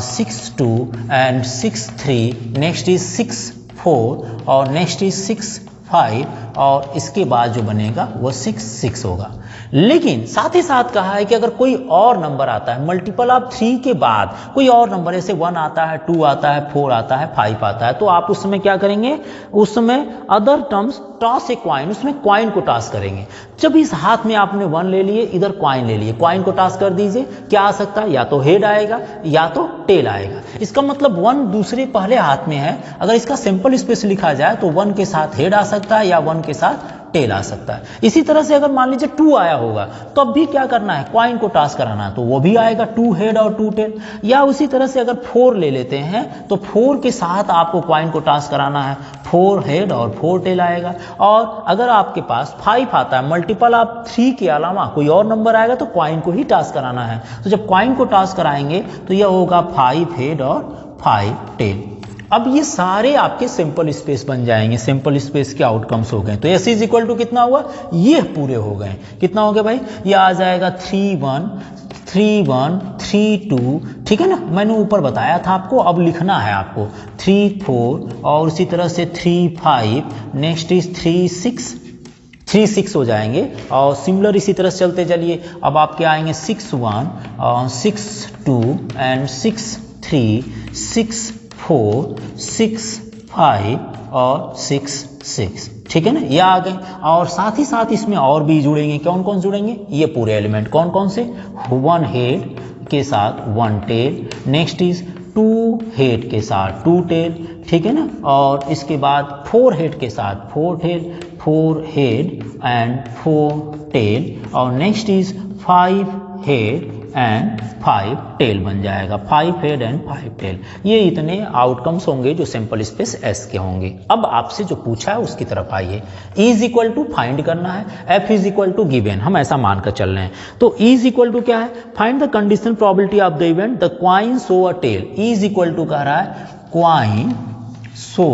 6 2 एंड 6 3, नेक्स्ट इज 6 4 और नेक्स्ट इज 6 5 और इसके बाद जो बनेगा वो 6 6 होगा। लेकिन साथ ही साथ कहा है कि अगर कोई और नंबर आता है मल्टीपल ऑफ 3 के बाद, कोई और नंबर जैसे 1 आता है, 2 आता है, 4 आता है, 5 आता है, तो आप उस समय क्या करेंगे, उस समय other terms toss a coin, उसमें क्वाइन को टॉस करेंगे। जब इस हाथ में आपने 1 ले लिए, इधर क्वाइन ले लिए, क्वाइन को टॉस कर दीजिए, क्या आ सकता है, या तो हेड आएगा या तो टेल आएगा। इसका मतलब 1 दूसरे पहले हाथ में है, अगर इसका सिंपल स्पेस लिखा जाए तो 1 के साथ हेड आ सकता है या 1 के साथ टेल आ सकता है। इसी तरह से अगर मान लीजिए 2 आया होगा तो अब भी क्या करना है, क्वाइन को टॉस कराना है, तो वो भी आएगा 2 हेड और 2 टेल। या उसी तरह से अगर 4 ले लेते हैं तो 4 के साथ आपको क्वाइन को टॉस कराना है, 4 हेड और 4 टेल आएगा। और अगर आपके पास 5 आता है, मल्टीपल आप 3 के अलावा कोई और नंबर आएगा तो क्वाइन को ही टॉस कराना है। तो जब क्वाइन को टॉस कराएंगे तो यह होगा 5 हेड और 5 टेल। अब ये सारे आपके सिंपल स्पेस बन जाएंगे, सिंपल स्पेस के आउटकम्स हो गए। तो S इज इक्वल टू कितना हुआ, ये पूरे हो गए। कितना हो गया भाई, ये आ जाएगा 3 1 3 1 3 2, ठीक है ना, मैंने ऊपर बताया था आपको, अब लिखना है आपको 3 4 और उसी तरह से 3 5, नेक्स्ट इज 3 6 हो जाएंगे। और सिमिलर इसी तरह से चलते चलिए, अब आपके आएंगे 6 1 6 2 एंड 6 3 6 4 6 5 और 6 6, ठीक है ना, ये आ गए। और साथ ही साथ इसमें और भी जुड़ेंगे, कौन कौन जुड़ेंगे, ये पूरे एलिमेंट कौन कौन से, 1 हेड के साथ 1 टेल, नेक्स्ट इज 2 हेड के साथ 2 टेल, ठीक है ना, और इसके बाद 4 हेड के साथ 4 टेल, 4 हेड एंड 4 टेल, और next is 5 head and 5 tail बन जाएगा, 5 हेड एंड 5 टेल। ये इतने आउटकम्स होंगे जो सिंपल स्पेस S के होंगे। अब आपसे जो पूछा है उसकी तरफ आइए। E is equal to find करना है, F is equal to given, हम ऐसा मानकर चल रहे हैं। तो E इज इक्वल टू क्या है, find the condition probability of the event the coin show a tail. E is equal to कह रहा है क्वाइन शो,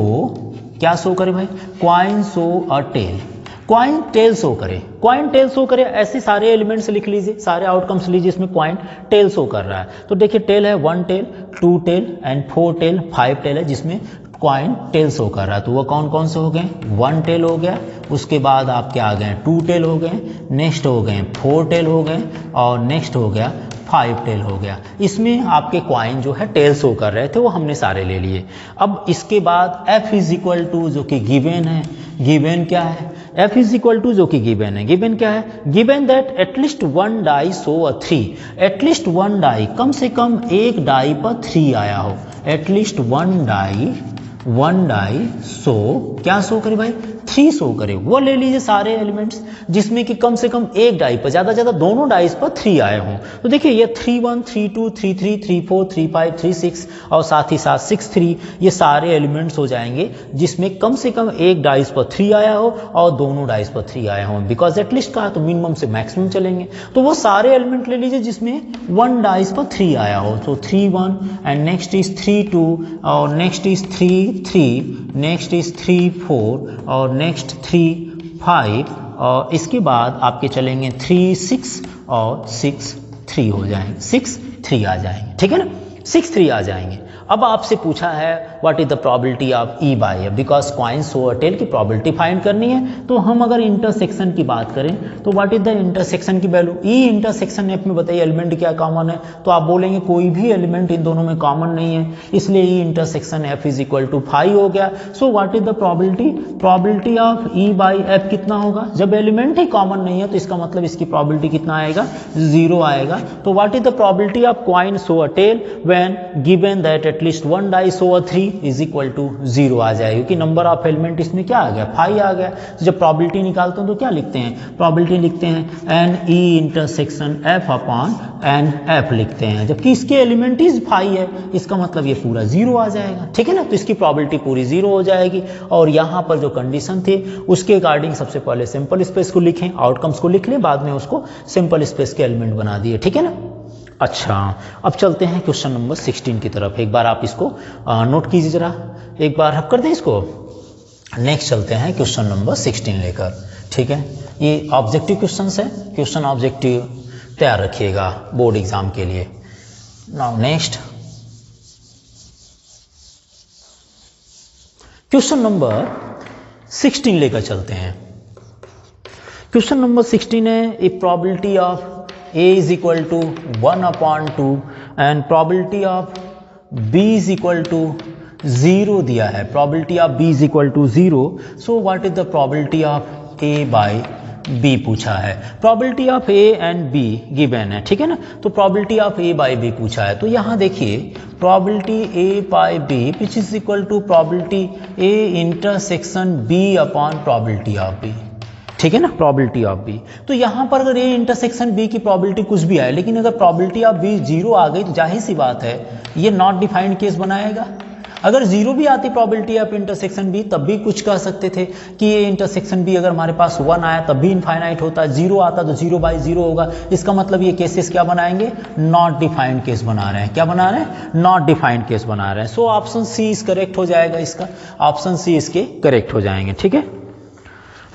क्या शो करे भाई, coin show a tail, coin tail show करे, क्वाइन टेल शो करे, ऐसे सारे एलिमेंट्स लिख लीजिए, सारे आउटकम्स लीजिए, इसमें क्वाइन टेल शो कर रहा है। तो देखिए टेल है 1 tail 2 tail and 4 tail 5 tail है जिसमें क्वाइन टेल शो कर रहा है। तो वो कौन कौन से हो गए, 1 टेल हो गया, उसके बाद आपके आ गए 2 टेल हो गए, नेक्स्ट हो गए 4 टेल हो गए और नेक्स्ट हो गया 5 टेल हो गया। इसमें आपके क्वाइन जो है टेल शो कर रहे थे वो हमने सारे ले लिए। अब इसके बाद F इज इक्वल टू जो कि गिवन है, गिवन क्या है, F इज इक्वल टू जो कि गिवन है, गिवन क्या है, given that at least one die show a 3, at least one die, कम से कम एक डाई पर 3 आया हो, एटलीस्ट वन डाई सो क्या शो करे भाई, 3 शो करे। वो ले लीजिए सारे एलिमेंट्स जिसमें कि कम से कम एक डाई पर, ज़्यादा ज़्यादा दोनों डाइस पर 3 आए हों। तो देखिए ये 3 1 3 2 3 3 3 4 3 5 3 6 और साथ ही साथ 6 3, ये सारे एलिमेंट्स हो जाएंगे जिसमें कम से कम एक डाइस पर 3 आया हो और दोनों डाइस पर 3 आए हों। बिकॉज एटलीस्ट कहा तो मिनिमम से मैक्सिमम चलेंगे, तो वो सारे एलिमेंट ले लीजिए जिसमें 1 डाइस पर 3 आया हो। तो 3 1 एंड नेक्स्ट इज 3 2 और नेक्स्ट इज 3 3, नेक्स्ट इज 3 4 और नेक्स्ट 3 5 और इसके बाद आपके चलेंगे 3 6 और 6 3 हो जाएंगे, 6 3 आ जाएंगे, ठीक है ना, 6 3 आ जाएंगे। अब आपसे पूछा है what is the probability of E by F, because coin show और टेल की प्रोबेबिलिटी फाइंड करनी है। तो हम अगर इंटरसेक्शन की बात करें तो व्हाट इज द इंटरसेक्शन की वैल्यू, ई इंटरसेक्शन एफ में बताइए एलिमेंट क्या कॉमन है, तो आप बोलेंगे कोई भी एलिमेंट इन दोनों में कॉमन नहीं है, इसलिए E intersection F is equal to 5 हो गया। So what is the probability of E by F कितना होगा, जब एलिमेंट ही कॉमन नहीं है तो इसका मतलब इसकी प्रोबेबिलिटी कितना आएगा, 0 आएगा। तो what is the probability of coin show और tail when given that at least one die show a 3 is equal to 0 आ जाएगा, क्योंकि नंबर ऑफ एलिमेंट इसमें क्या आ गया, 5 आ गया। तो जब प्रोबेबिलिटी निकालते हैं तो क्या लिखते हैं, प्रोबेबिलिटी लिखते हैं n E intersection F upon n F लिखते हैं, जबकि इसके एलिमेंट इज 5 है, इसका मतलब ये पूरा 0 आ जाएगा, ठीक है ना। तो इसकी प्रोबेबिलिटी पूरी 0 हो जाएगी। और यहाँ पर जो कंडीशन थी उसके अकॉर्डिंग सबसे पहले सिंपल स्पेस को लिखें, आउटकम्स को लिख लें, बाद में उसको सिंपल स्पेस के एलिमेंट बना दिए, ठीक है ना। अच्छा, अब चलते हैं क्वेश्चन नंबर 16 की तरफ। एक बार आप इसको नोट कीजिए जरा, एक बार रब कर दें इसको। नेक्स्ट चलते हैं क्वेश्चन नंबर 16 लेकर, ठीक है। ये ऑब्जेक्टिव क्वेश्चन है, क्वेश्चन ऑब्जेक्टिव तैयार रखिएगा बोर्ड एग्जाम के लिए। नाउ नेक्स्ट क्वेश्चन नंबर 16 लेकर चलते हैं। क्वेश्चन नंबर 16 है A probability of A is equal to 1 upon 2 and probability of B is equal to 0 दिया है, probability of B is equal to 0. So what is the probability of A by B पूछा है, probability of A and B given है, ठीक है ना। तो probability of A by B पूछा है, तो यहाँ देखिए probability A by B which is equal to probability A intersection B upon probability of B, ठीक है ना, प्रोबेबिलिटी ऑफ बी। तो यहाँ पर अगर ए इंटरसेक्शन बी की प्रोबेबिलिटी कुछ भी आए, लेकिन अगर प्रोबेबिलिटी ऑफ बी 0 आ गई तो जाहिर सी बात है ये नॉट डिफाइंड केस बनाएगा। अगर 0 भी आती प्रोबेबिलिटी ऑफ इंटरसेक्शन बी तब भी कुछ कह सकते थे कि ये इंटरसेक्शन बी अगर हमारे पास 1 आया तब भी इनफाइनाइट होता, 0 आता तो 0 बाई 0 होगा। इसका मतलब ये केसेस क्या बनाएंगे, नॉट डिफाइंड केस बना रहे हैं। क्या बना रहे हैं, नॉट डिफाइंड केस बना रहे हैं। So option C is correct हो जाएगा, इसका ऑप्शन सी इसके करेक्ट हो जाएंगे, ठीक है।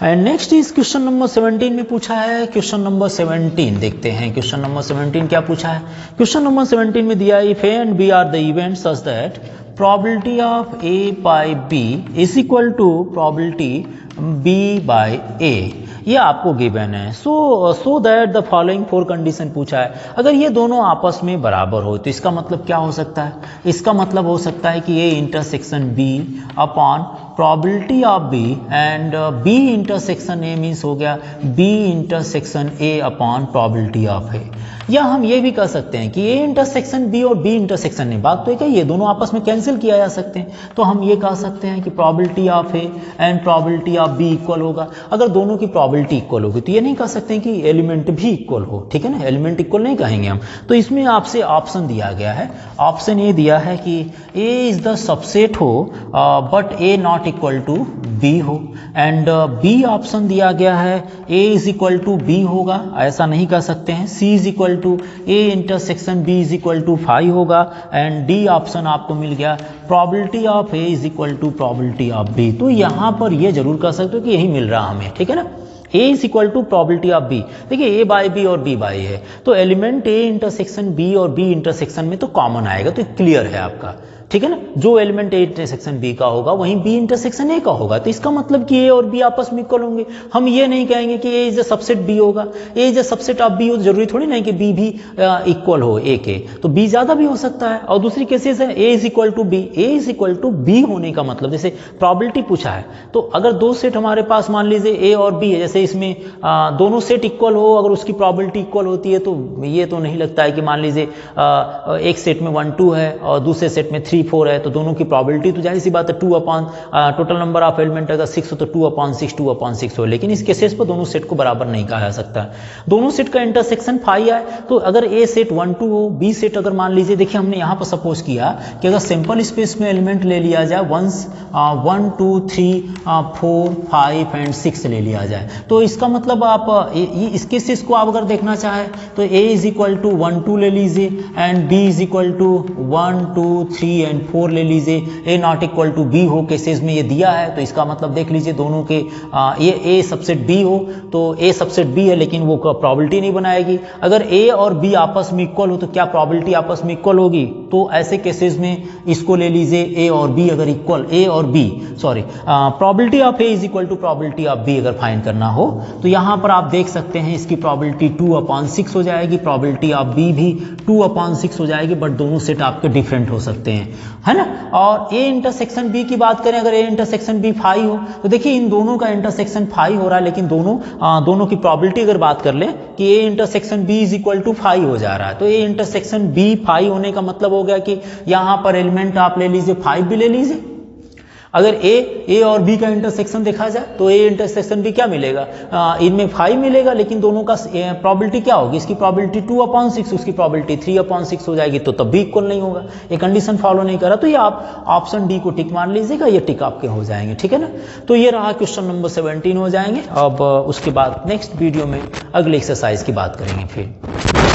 And next is question number 17 में पूछा है, क्वेश्चन नंबर 17 देखते हैं। क्वेश्चन नंबर 17 क्या पूछा है, क्वेश्चन नंबर 17 में दिया if A and B are the event such that probability of A by B is equal to probability B by A, ये आपको गिवन है। So that the following 4 condition पूछा है। अगर ये दोनों आपस में बराबर हो तो इसका मतलब क्या हो सकता है, इसका मतलब हो सकता है कि A intersection B upon probability of B and B intersection A means हो गया B intersection A upon probability of A. या हम ये भी कह सकते हैं कि ए इंटरसेक्शन बी और बी इंटरसेक्शन ने, बात तो है क्या, ये दोनों आपस में कैंसिल किया जा सकते हैं, तो हम ये कह सकते हैं कि probability of A and probability of B equal होगा। अगर दोनों की प्रोबेबिलिटी इक्वल होगी तो ये नहीं कह सकते हैं कि एलिमेंट भी इक्वल हो, ठीक है ना, एलिमेंट इक्वल नहीं कहेंगे हम। तो इसमें आपसे ऑप्शन दिया गया है, ऑप्शन ये दिया है कि ए इज द सबसेट हो but A not equal to B हो, एंड बी ऑप्शन दिया गया है A is equal to B होगा, ऐसा नहीं कह सकते हैं। C is equal to A intersection B is equal to 5 होगा, एंड डी ऑप्शन आपको मिल गया probability of A is equal to probability of B. तो यहाँ पर ये जरूर कह सकते हो कि यही मिल रहा हमें, ठीक है ना, A is equal to probability of B. देखिए ए बाई बी और बी बाई है, तो एलिमेंट ए इंटरसेक्शन बी और बी इंटरसेक्शन में तो कॉमन आएगा, तो क्लियर है आपका, ठीक है ना, जो एलिमेंट ए इंटरसेक्शन बी का होगा वहीं बी इंटरसेक्शन ए का होगा। तो इसका मतलब कि ए और बी आपस में इक्वल होंगे। हम ये नहीं कहेंगे कि A is a subset B होगा, A is a subset of B हो, जरूरी थोड़ी ना कि बी भी इक्वल हो ए के, तो बी ज्यादा भी हो सकता है। और दूसरी केसेस है A is equal to B, A is equal to B होने का मतलब जैसे प्रॉबिलिटी पूछा है, तो अगर दो सेट हमारे पास मान लीजिए ए और बी है, जैसे इसमें दोनों सेट इक्वल हो, अगर उसकी प्रॉबिलिटी इक्वल होती है, तो ये तो नहीं लगता है कि मान लीजिए एक सेट में 1 2 है और दूसरे सेट में 3 4 है, तो दोनों की प्रॉबिलिटी तो जाहिर सी बात है 2 upon total number of element अगर 6 हो तो 2/6 हो। लेकिन इस केसेस पर दोनों सेट को बराबर नहीं कहा जा सकता। दोनों सेट का इंटरसेक्शन फाई है, तो अगर ए सेट 1 2 हो, बी सेट अगर मान लीजिए, देखिए हमने यहाँ पर सपोज किया कि अगर सिंपल स्पेस में एलिमेंट ले लिया जाए 1 2 3 4 5 एंड 6 ले लिया जाए, तो इसका मतलब आप इस केसेस को आप अगर देखना चाहे तो ए इज इक्वल टू 1 2 ले लीजिए and B is equal to 1 2 3 and 4 ले लीजिए, A not equal to B हो, केसेस में ये दिया है, तो इसका मतलब देख लीजिए दोनों के ये ए सबसेट बी हो तो ए सबसेट बी है, लेकिन वो प्रॉबिलिटी नहीं बनाएगी। अगर ए और बी आपस में इक्वल हो तो क्या प्रॉबिलिटी आपस में इक्वल होगी? तो ऐसे केसेस में इसको ले लीजिए ए और बी अगर इक्वल, ए और B sorry probability of A is equal to probability of B अगर फाइंड करना हो, तो यहाँ पर आप देख सकते हैं इसकी प्रॉबिलिटी 2/6 हो जाएगी, प्रॉबिलिटी ऑफ बी भी 2/6 हो जाएगी, बट दोनों सेट आपके डिफरेंट हो सकते हैं, है ना। और ए इंटरसेक्शन बी की बात करें, अगर ए इंटरसेक्शन बी फाई हो, तो देखिए इन दोनों का इंटरसेक्शन फाई हो रहा है, लेकिन दोनों की प्रॉबिलिटी अगर बात कर लें कि A intersection B is equal to phi हो जा रहा है, तो ए इंटरसेक्शन बी फाई होने का मतलब हो गया कि यहाँ पर एलिमेंट आप ले लीजिए 5 भी ले लीजिए। अगर ए और बी का इंटरसेक्शन देखा जाए तो ए इंटरसेक्शन बी क्या मिलेगा, इनमें 5 मिलेगा, लेकिन दोनों का प्रॉबिलिटी क्या होगी, इसकी प्रॉबिलिटी 2/6, उसकी प्रॉबिलिटी 3/6 हो जाएगी, तो तब भी इक्वल नहीं होगा, ये कंडीशन फॉलो नहीं करा। तो ये आप ऑप्शन डी को टिक मार लीजिएगा, ये टिक आपके हो जाएंगे, ठीक है ना। तो ये रहा क्वेश्चन नंबर 17 हो जाएंगे। अब उसके बाद नेक्स्ट वीडियो में अगले एक्सरसाइज की बात करेंगे फिर।